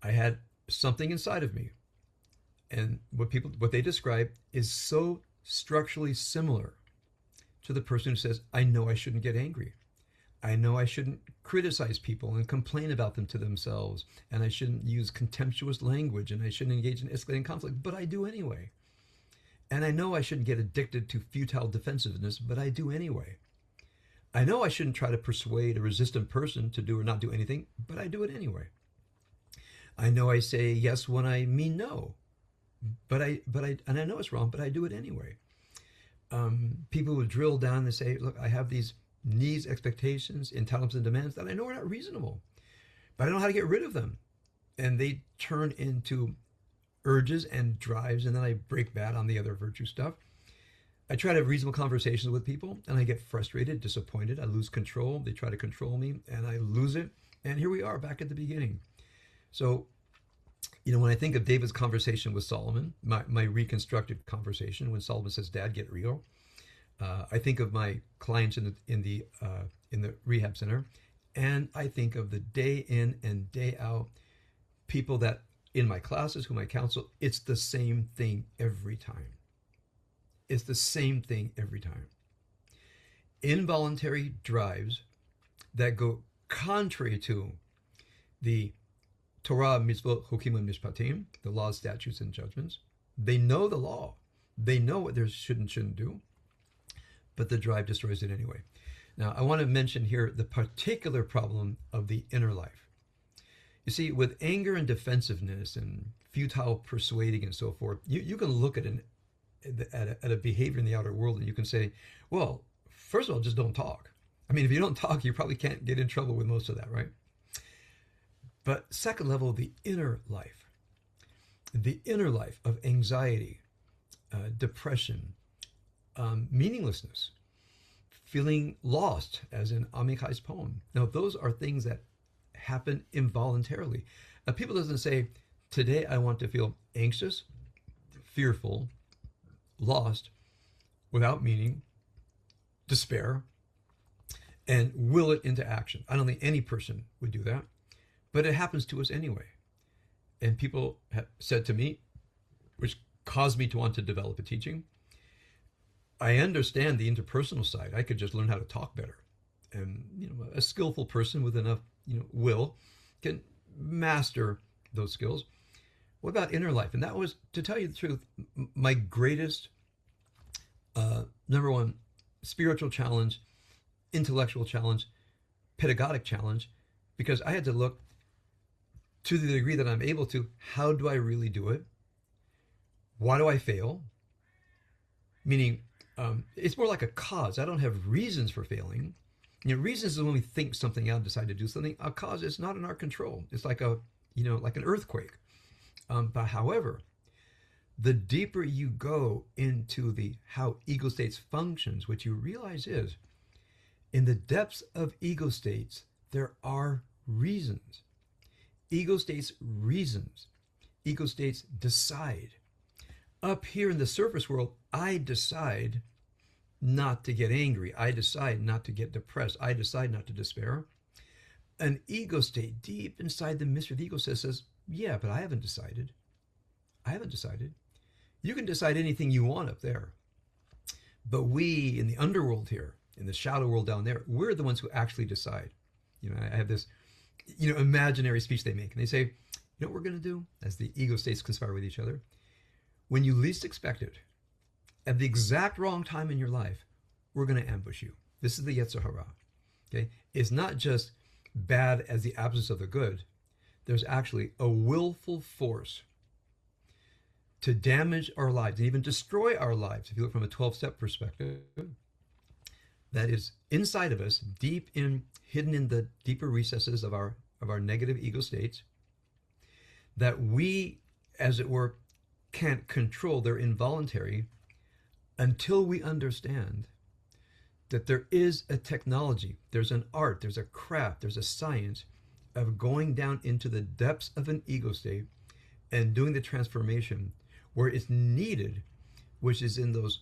I had something inside of me. And what they describe is so structurally similar to the person who says, I know I shouldn't get angry. I know I shouldn't criticize people and complain about them to themselves, and I shouldn't use contemptuous language, and I shouldn't engage in escalating conflict, but I do anyway. And I know I shouldn't get addicted to futile defensiveness, but I do anyway. I know I shouldn't try to persuade a resistant person to do or not do anything, but I do it anyway. I know I say yes when I mean no, and I know it's wrong, but I do it anyway. People would drill down and say, look, I have these needs, expectations, entitlements, and demands that I know are not reasonable, but I don't know how to get rid of them. And they turn into urges and drives, and then I break bad on the other virtue stuff. I try to have reasonable conversations with people, and I get frustrated, disappointed. I lose control. They try to control me, and I lose it. And here we are back at the beginning. So, when I think of David's conversation with Solomon, my reconstructed conversation when Solomon says, "Dad, get real," I think of my clients in the rehab center, and I think of the day in and day out people that in my classes whom I counsel. It's the same thing every time. It's the same thing every time. Involuntary drives that go contrary to the Torah, mitzvot, chokim, and mishpatim, the laws, statutes, and judgments. They know the law. They know what they shouldn't do, but the drive destroys it anyway. Now, I want to mention here the particular problem of the inner life. You see, with anger and defensiveness and futile persuading and so forth, you can look at a behavior in the outer world and you can say, well, first of all, just don't talk. I mean, if you don't talk, you probably can't get in trouble with most of that, right? But second level, the inner life of anxiety, depression, meaninglessness, feeling lost, as in Amikai's poem. Now, those are things that happen involuntarily. Now, people doesn't say, today I want to feel anxious, fearful, lost, without meaning, despair, and will it into action. I don't think any person would do that, but it happens to us anyway. And people have said to me, which caused me to want to develop a teaching, I understand the interpersonal side. I could just learn how to talk better. And a skillful person with enough will can master those skills. What about inner life? And that was, to tell you the truth, my greatest number one spiritual challenge, intellectual challenge, pedagogic challenge, because I had to look, to the degree that I'm able to, how do I really do it? Why do I fail? Meaning, it's more like a cause. I don't have reasons for failing. Reasons is when we think something out and decide to do something. A cause is not in our control. It's like like an earthquake. But however, the deeper you go into the how ego states functions, what you realize is, in the depths of ego states, there are reasons. Ego states reasons. Ego states decide. Up here in the surface world, I decide not to get angry. I decide not to get depressed. I decide not to despair. An ego state deep inside the mystery of the ego says, yeah, but I haven't decided. I haven't decided. You can decide anything you want up there. But we in the underworld here, in the shadow world down there, we're the ones who actually decide. I have this, imaginary speech they make. And they say, what we're going to do as the ego states conspire with each other? When you least expect it, at the exact wrong time in your life, we're going to ambush you. This is the Yetzer Hara. Okay? It's not just bad as the absence of the good. There's actually a willful force to damage our lives and even destroy our lives. If you look from a 12-step perspective, that is inside of us, hidden in the deeper recesses of our negative ego states, that we, as it were, can't control. They're involuntary until we understand that there is a technology, there's an art, there's a craft, there's a science of going down into the depths of an ego state and doing the transformation where it's needed, which is in those,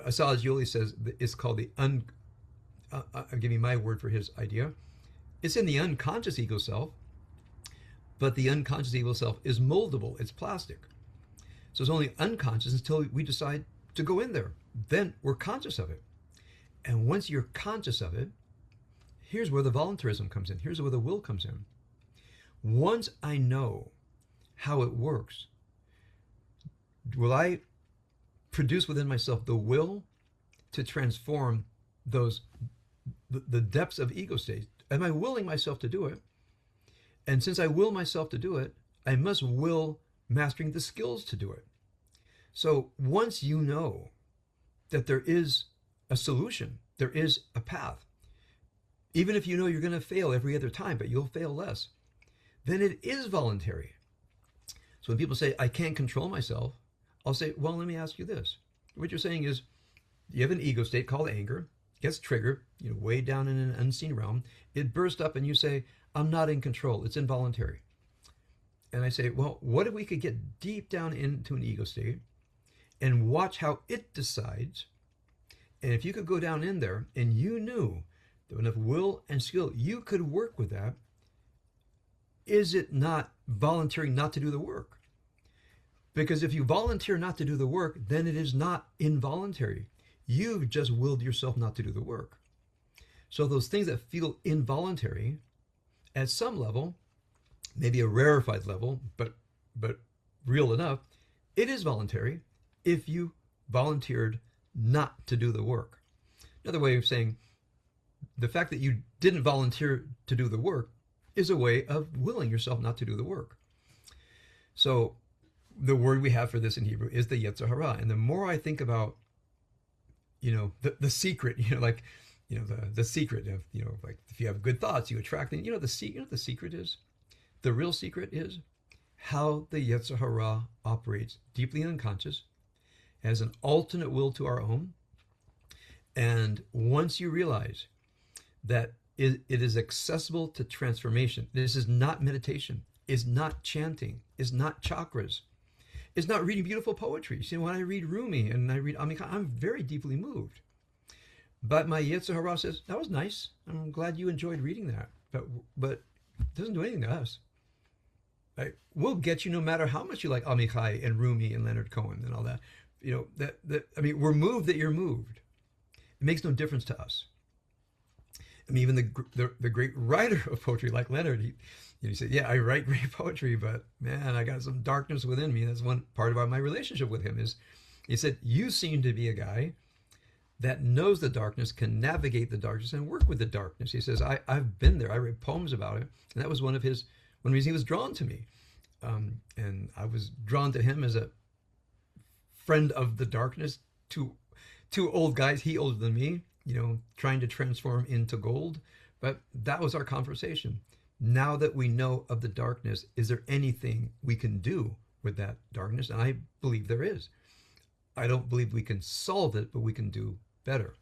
Asaj Yoli says, it's called the I'm giving my word for his idea. It's in the unconscious ego self, but the unconscious ego self is moldable, it's plastic. So it's only unconscious until we decide to go in there. Then we're conscious of it. And once you're conscious of it, here's where the voluntarism comes in. Here's where the will comes in. Once I know how it works, will I produce within myself the will to transform the depths of ego states? Am I willing myself to do it? And since I will myself to do it, I must will mastering the skills to do it. So once you know that there is a solution, there is a path, even if you know you're going to fail every other time, but you'll fail less, then it is voluntary. So when people say, I can't control myself, I'll say, well, let me ask you this. What you're saying is, you have an ego state called anger, gets triggered, way down in an unseen realm. It bursts up and you say, I'm not in control. It's involuntary. And I say, well, what if we could get deep down into an ego state and watch how it decides? And if you could go down in there and you knew that enough will and skill, you could work with that, is it not voluntary not to do the work? Because if you volunteer not to do the work, then it is not involuntary. You've just willed yourself not to do the work. So those things that feel involuntary, at some level, maybe a rarefied level, but real enough, it is voluntary if you volunteered not to do the work. Another way of saying, the fact that you didn't volunteer to do the work is a way of willing yourself not to do the work. So the word we have for this in Hebrew is the Yetzer Hara. And the more I think about, the secret, the secret of, like if you have good thoughts, you attract them. The secret is, the real secret is how the Yetzer Hara operates deeply unconscious, has an alternate will to our own. And once you realize that it is accessible to transformation, this is not meditation, is not chanting, is not chakras, is not reading beautiful poetry. See, when I read Rumi and I read Amikha, I'm very deeply moved. But my Yetzer Hara says, that was nice. I'm glad you enjoyed reading that. But it doesn't do anything to us. Right? We'll get you no matter how much you like Amichai and Rumi and Leonard Cohen and all that. We're moved that you're moved. It makes no difference to us. Even the great writer of poetry like Leonard, he said, yeah, I write great poetry, but man, I got some darkness within me. That's one part about my relationship with him is, he said, you seem to be a guy that knows the darkness, can navigate the darkness and work with the darkness. He says, I've been there. I read poems about it. And that was one reason he was drawn to me. And I was drawn to him as a friend of the darkness, two old guys, he older than me, trying to transform into gold. But that was our conversation. Now that we know of the darkness, is there anything we can do with that darkness? And I believe there is. I don't believe we can solve it, but we can do better.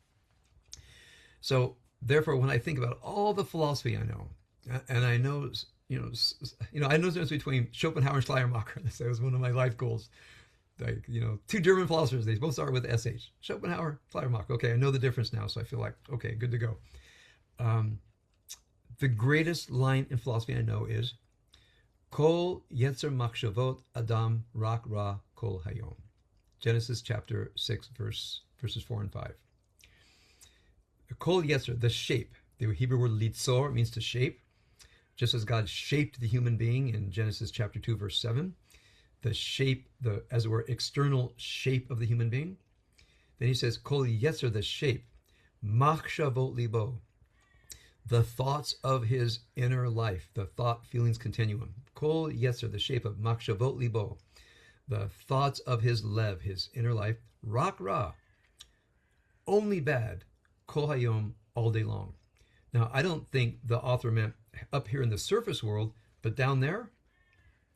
So therefore, when I think about all the philosophy I know, and I know, I know the difference between Schopenhauer and Schleiermacher. That was one of my life goals. Like, two German philosophers, they both start with SH. Schopenhauer, Schleiermacher. Okay, I know the difference now, so I feel like, okay, good to go. The greatest line in philosophy I know is, Kol Yetzer Machshavot Adam Rak Ra Kol Hayom. Genesis chapter 6, verses 4 and 5. Kol Yetzer, the shape. The Hebrew word litzor means to shape. Just as God shaped the human being in Genesis chapter 2, verse 7. The shape, as it were, external shape of the human being. Then he says, Kol Yetzer, the shape. Machshavot Libo. The thoughts of his inner life, the thought feelings continuum. Kol Yetzer, the shape of Machshavot Libo, the thoughts of his lev, his inner life. Rak Ra, only bad. Kol Hayom, all day long. Now, I don't think the author meant up here in the surface world, but down there,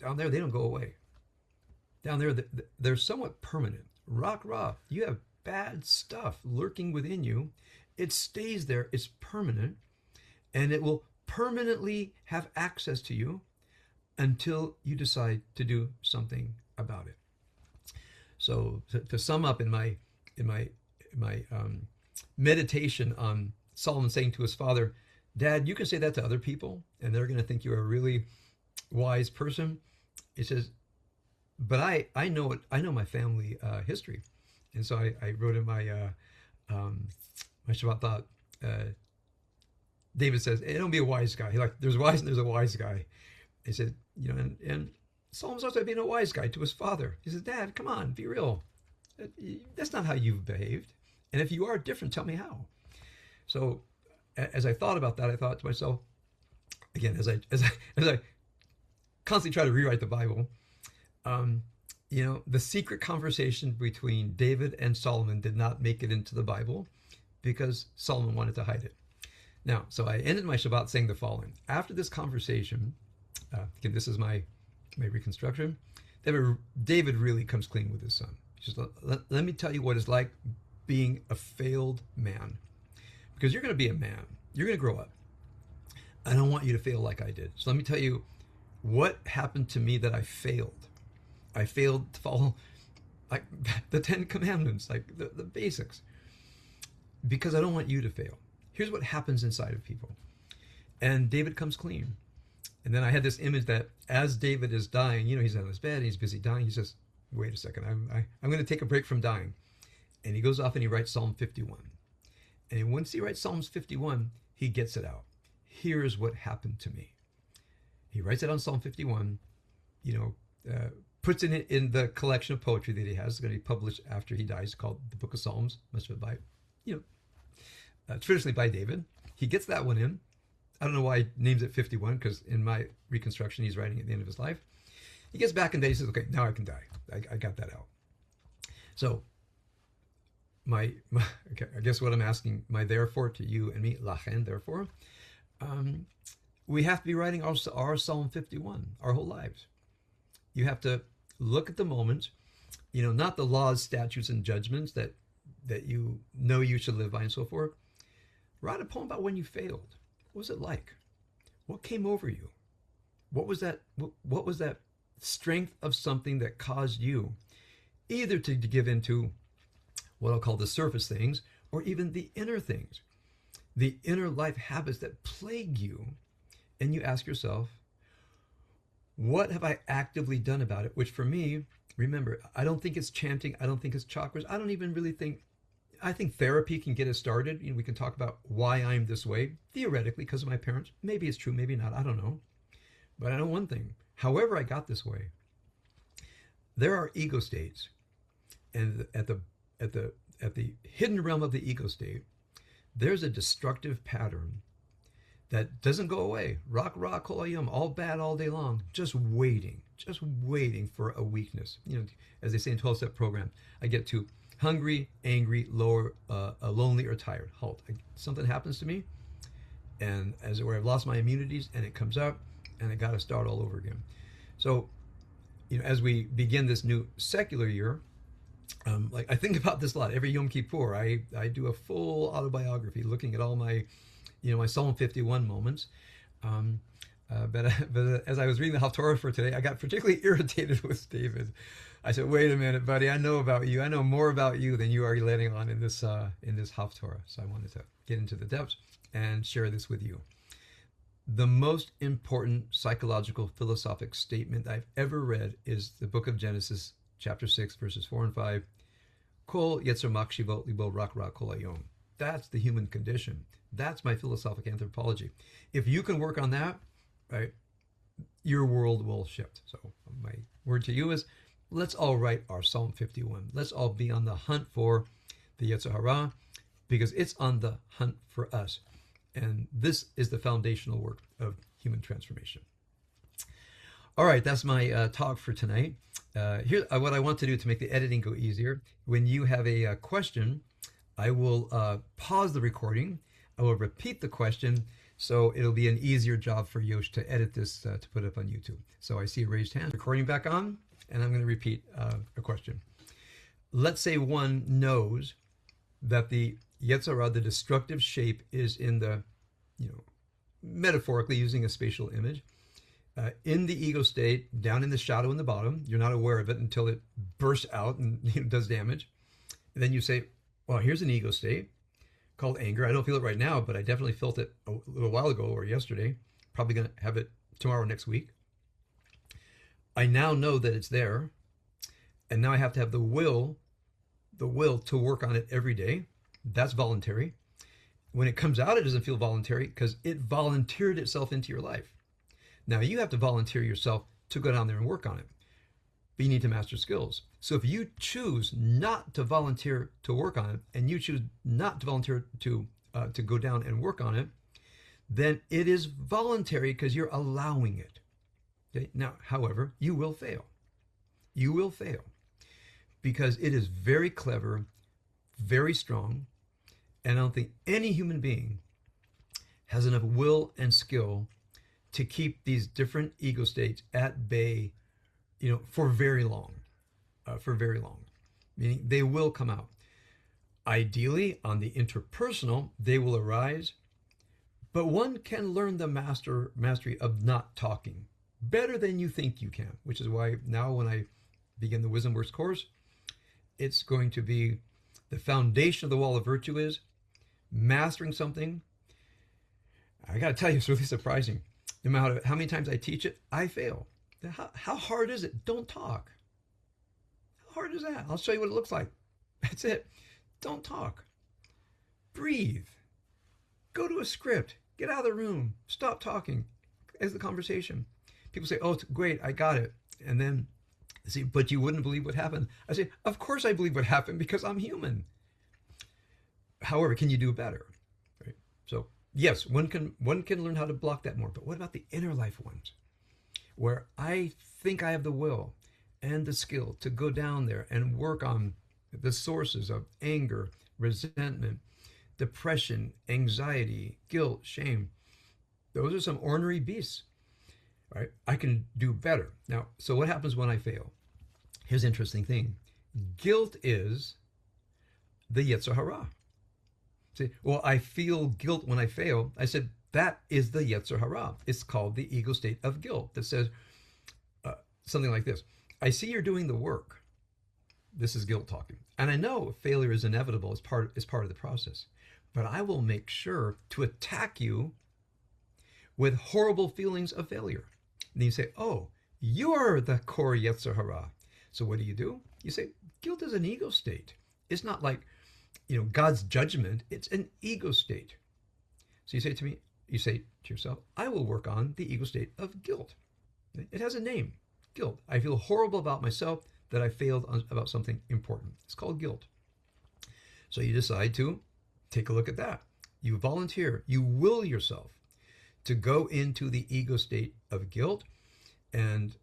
they don't go away. Down there, they're somewhat permanent. Rak Ra, you have bad stuff lurking within you. It stays there, it's permanent. And it will permanently have access to you until you decide to do something about it. So to sum up in my meditation on Solomon saying to his father, Dad, you can say that to other people and they're going to think you're a really wise person. It says, but I know it. I know my family history, and so I wrote in my Shabbat thought. David says, hey, don't be a wise guy. He like, there's wise and there's a wise guy. He said, and Solomon's also being a wise guy to his father. He says, Dad, come on, be real. That's not how you've behaved. And if you are different, tell me how. So as I thought about that, I thought to myself, again, as I constantly try to rewrite the Bible, the secret conversation between David and Solomon did not make it into the Bible because Solomon wanted to hide it. Now, so I ended my Shabbat saying the following. After this conversation, again, this is my reconstruction, David really comes clean with his son. He says, let me tell you what it's like being a failed man. Because you're going to be a man. You're going to grow up. I don't want you to fail like I did. So let me tell you what happened to me that I failed. I failed to follow like the 10 Commandments, like the basics. Because I don't want you to fail. Here's what happens inside of people. And David comes clean. And then I had this image that as David is dying, he's on his bed, and he's busy dying. He says, wait a second, I'm going to take a break from dying. And he goes off and he writes Psalm 51. And once he writes Psalms 51, he gets it out. Here's what happened to me. He writes it on Psalm 51, puts it in the collection of poetry that he has. It's going to be published after he dies, called the Book of Psalms, much of it by, traditionally by David. He gets that one in. I don't know why he names it 51, because in my reconstruction, he's writing at the end of his life. He gets back in bed, he says, okay, now I can die. I got that out. So I guess what I'm asking, my therefore to you and me, lachen, therefore, we have to be writing our Psalm 51 our whole lives. You have to look at the moment, not the laws, statutes, and judgments that you should live by and so forth. Write a poem about when you failed. What was it like? What came over you? What was that strength of something that caused you either to give into what I'll call the surface things, or even the inner things, the inner life habits that plague you, and you ask yourself, what have I actively done about it? Which for me, remember, I don't think it's chanting, I don't think it's chakras, I don't even really think, I think therapy can get us started. We can talk about why I'm this way, theoretically, because of my parents. Maybe it's true, maybe not, I don't know. But I know one thing, however I got this way, there are ego states, and at the hidden realm of the ego state, there's a destructive pattern that doesn't go away. Rock, kol hayom, all bad all day long, just waiting for a weakness. As they say in 12-step program, I get to hungry, angry, lonely, or tired. Halt. Something happens to me, and as it were, I've lost my immunities, and it comes up, and I got to start all over again. So, as we begin this new secular year, I think about this a lot. Every Yom Kippur, I do a full autobiography, looking at all my, my Psalm 51 moments. But as I was reading the Haftorah for today, I got particularly irritated with David. I said, "Wait a minute, buddy. I know about you. I know more about you than you are letting on in this Haftorah." So I wanted to get into the depths and share this with you. The most important psychological philosophic statement I've ever read is the book of Genesis, chapter 6, verses 4 and 5. Kol yetzer makshivot libo rak kol hayom. That's the human condition. That's my philosophic anthropology. If you can work on that, right, your world will shift. So my word to you is, let's all write our Psalm 51. Let's all be on the hunt for the Yetzer Hara, because it's on the hunt for us. And this is the foundational work of human transformation. All right, that's my talk for tonight. Here, what I want to do to make the editing go easier, when you have a question, I will pause the recording. I will repeat the question, so it'll be an easier job for Yosh to edit this to put up on YouTube. So I see a raised hand. Recording back on, and I'm going to repeat a question. Let's say one knows that the Yetzer Hara, the destructive shape, is in the, metaphorically using a spatial image, in the ego state, down in the shadow in the bottom. You're not aware of it until it bursts out and does damage. And then you say, well, here's an ego state called anger. I don't feel it right now, but I definitely felt it a little while ago or yesterday. Probably going to have it tomorrow, next week. I now know that it's there. And now I have to have the will to work on it every day. That's voluntary. When it comes out, it doesn't feel voluntary because it volunteered itself into your life. Now you have to volunteer yourself to go down there and work on it. But you need to master skills. So if you choose not to volunteer to work on it, and you choose not to volunteer to go down and work on it, then it is voluntary because you're allowing it. Okay? Now, however, you will fail. You will fail because it is very clever, very strong, and I don't think any human being has enough will and skill to keep these different ego states at bay, for very long, meaning they will come out. Ideally, on the interpersonal, they will arise, but one can learn the mastery of not talking better than you think you can, which is why now when I begin the Wisdom Works course, it's going to be the foundation of the wall of virtue is mastering something. I got to tell you, it's really surprising. No matter how many times I teach it, I fail. How hard is it? Don't talk. How hard is that? I'll show you what it looks like. That's it. Don't talk. Breathe. Go to a script. Get out of the room. Stop talking as the conversation. People say, oh, it's great, I got it. And then they say, but you wouldn't believe what happened. I say, of course I believe what happened because I'm human. However, can you do better? Right? So yes, one can learn how to block that more. But what about the inner life ones? Where I think I have the will and the skill to go down there and work on the sources of anger, resentment, depression, anxiety, guilt, shame. Those are some ornery beasts, right? I can do better. Now, so what happens when I fail? Here's the interesting thing. Guilt is the Yetzer Hara. See, well, I feel guilt when I fail. I said, that is the Yetzer Hara. It's called the ego state of guilt that says something like this. I see you're doing the work. This is guilt talking. And I know failure is inevitable as part of the process. But I will make sure to attack you with horrible feelings of failure. And then you say, oh, you're the core Yetzer Hara. So what do? You say, guilt is an ego state. It's not like, God's judgment. It's an ego state. So you say to yourself, I will work on the ego state of guilt. It has a name, guilt. I feel horrible about myself that I failed about something important. It's called guilt. So you decide to take a look at that. You volunteer, you will yourself to go into the ego state of guilt. And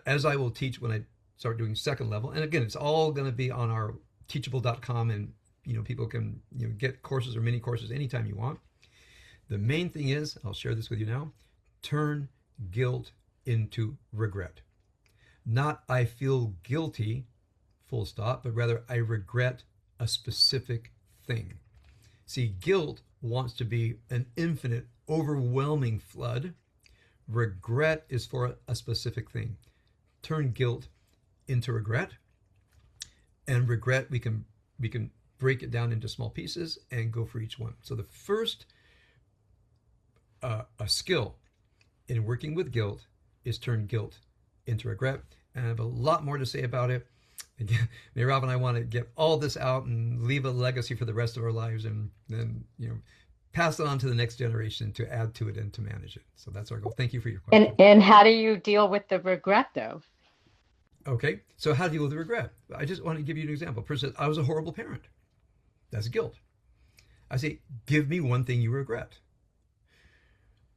as I will teach when I start doing second level, and again, it's all going to be on our teachable.com, and people can get courses or mini courses anytime you want. The main thing is, I'll share this with you now, turn guilt into regret. Not I feel guilty, full stop, but rather I regret a specific thing. See, guilt wants to be an infinite, overwhelming flood. Regret is for a specific thing. Turn guilt into regret. And regret, we can break it down into small pieces and go for each one. So the first a skill in working with guilt is turn guilt into regret. And I have a lot more to say about it. Again, Rob and I want to get all this out and leave a legacy for the rest of our lives, and then pass it on to the next generation to add to it and to manage it. So that's our goal. Thank you for your question. And how do you deal with the regret, though? Okay, so how to deal with the regret? I just want to give you an example. A person says, I was a horrible parent. That's guilt. I say, give me one thing you regret.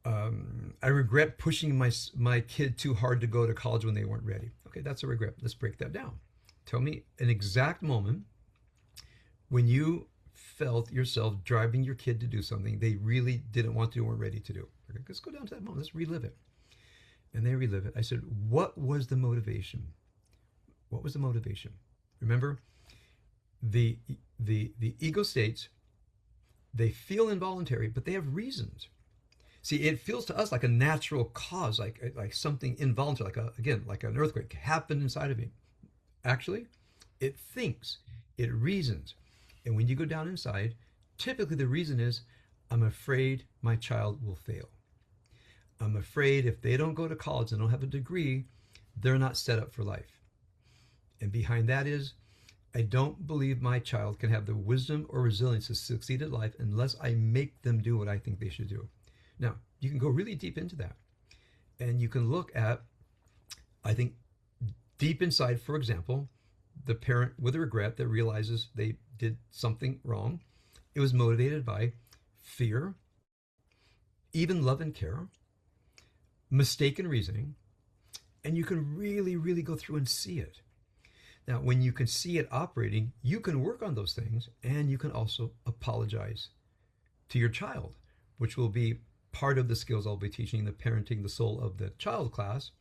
I regret pushing my kid too hard to go to college when they weren't ready. Okay, that's a regret. Let's break that down. Tell me an exact moment when you felt yourself driving your kid to do something they really didn't want to do or weren't ready to do. Okay, let's go down to that moment. Let's relive it. And they relive it. I said, what was the motivation? What was the motivation? Remember, the ego states, they feel involuntary, but they have reasons. See, it feels to us like a natural cause, like something involuntary, like again, like an earthquake happened inside of me. Actually, it thinks, it reasons, and when you go down inside, typically the reason is, I'm afraid my child will fail. I'm afraid if they don't go to college and don't have a degree, they're not set up for life. And behind that is, I don't believe my child can have the wisdom or resilience to succeed at life unless I make them do what I think they should do. Now, you can go really deep into that. And you can look at, I think, deep inside, for example, the parent with a regret that realizes they did something wrong. It was motivated by fear, even love and care, mistaken reasoning, and you can really, really go through and see it. Now, when you can see it operating, you can work on those things and you can also apologize to your child, which will be part of the skills I'll be teaching in the Parenting the Soul of the Child class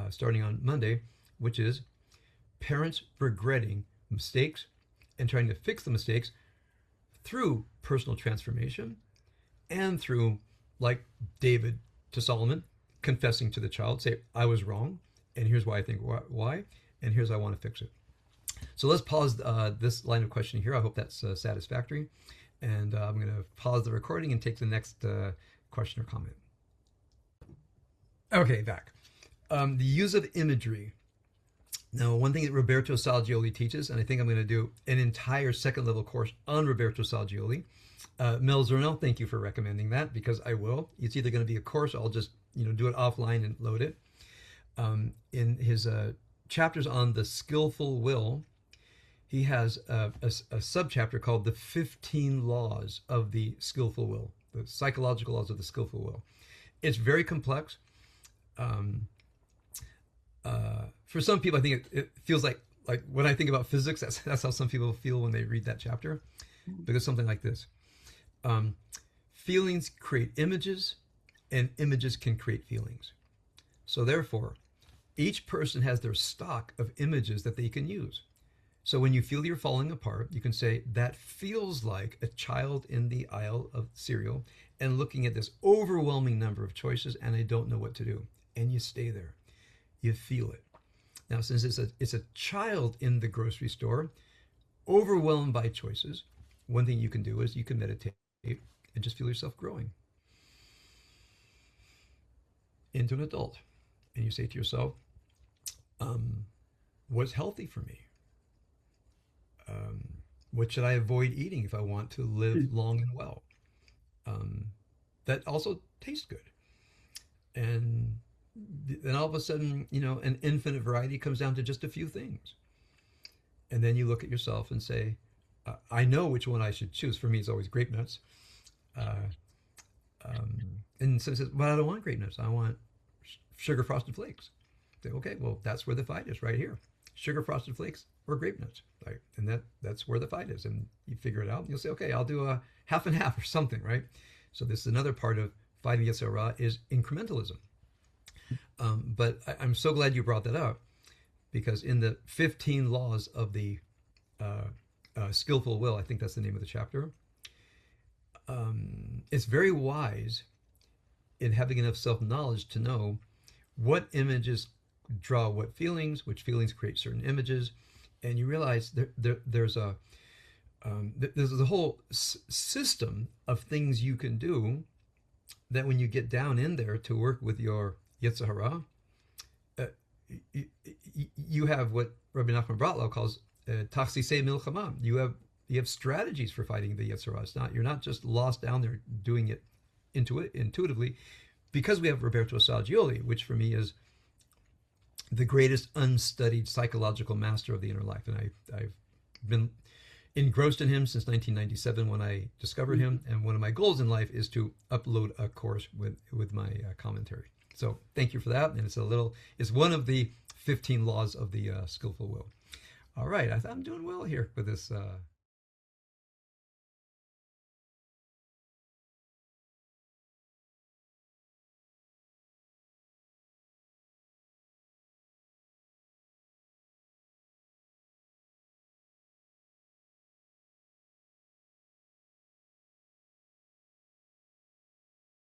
starting on Monday, which is parents regretting mistakes and trying to fix the mistakes through personal transformation and through, like David to Solomon, confessing to the child, say, I was wrong, and here's why I think why, and here's how I want to fix it. So let's pause this line of questioning here. I hope that's satisfactory. And I'm going to pause the recording and take the next question or comment. Okay, back. The use of imagery. Now, one thing that Roberto Salgioli teaches, and I think I'm going to do an entire second level course on Roberto Salgioli. Mel Zernel, thank you for recommending that, because I will. It's either going to be a course, or I'll just do it offline and load it. In his chapters on the skillful will, he has a subchapter called the 15 laws of the skillful will, the psychological laws of the skillful will. It's very complex. For some people, I think it feels like when I think about physics, that's how some people feel when they read that chapter, because something like this. Feelings create images, and images can create feelings. So therefore, each person has their stock of images that they can use. So when you feel you're falling apart, you can say, that feels like a child in the aisle of cereal and looking at this overwhelming number of choices, and I don't know what to do. And you stay there. You feel it. Now, since it's a child in the grocery store, overwhelmed by choices, one thing you can do is you can meditate and just feel yourself growing into an adult. And you say to yourself, what's healthy for me? What should I avoid eating if I want to live long and well? That also tastes good. And then all of a sudden, an infinite variety comes down to just a few things. And then you look at yourself and say, I know which one I should choose. For me, it's always grape nuts. And so it says, but I don't want grape nuts. I want sugar frosted flakes. Say, okay, well, that's where the fight is, right here. Sugar frosted flakes or grape nuts, right? And that's where the fight is. And you figure it out. And you'll say, okay, I'll do a half and half or something, right? So this is another part of fighting Yetzer Hara is incrementalism. But I'm so glad you brought that up, because in the 15 laws of the skillful will, I think that's the name of the chapter, it's very wise in having enough self-knowledge to know what images draw what feelings, which feelings create certain images, and you realize there's a whole system of things you can do that when you get down in there to work with your Yetzer Hara, you have what Rabbi Nachman Bratlau calls tachsisei milchama. You have strategies for fighting the Yetzer Hara. It's not, you're not just lost down there doing it intuitively, because we have Roberto Salgioli, which for me is the greatest unstudied psychological master of the inner life. And I've been engrossed in him since 1997 when I discovered him. And one of my goals in life is to upload a course with my commentary. So thank you for that. And it's one of the 15 laws of the skillful will. All right, I'm doing well here with this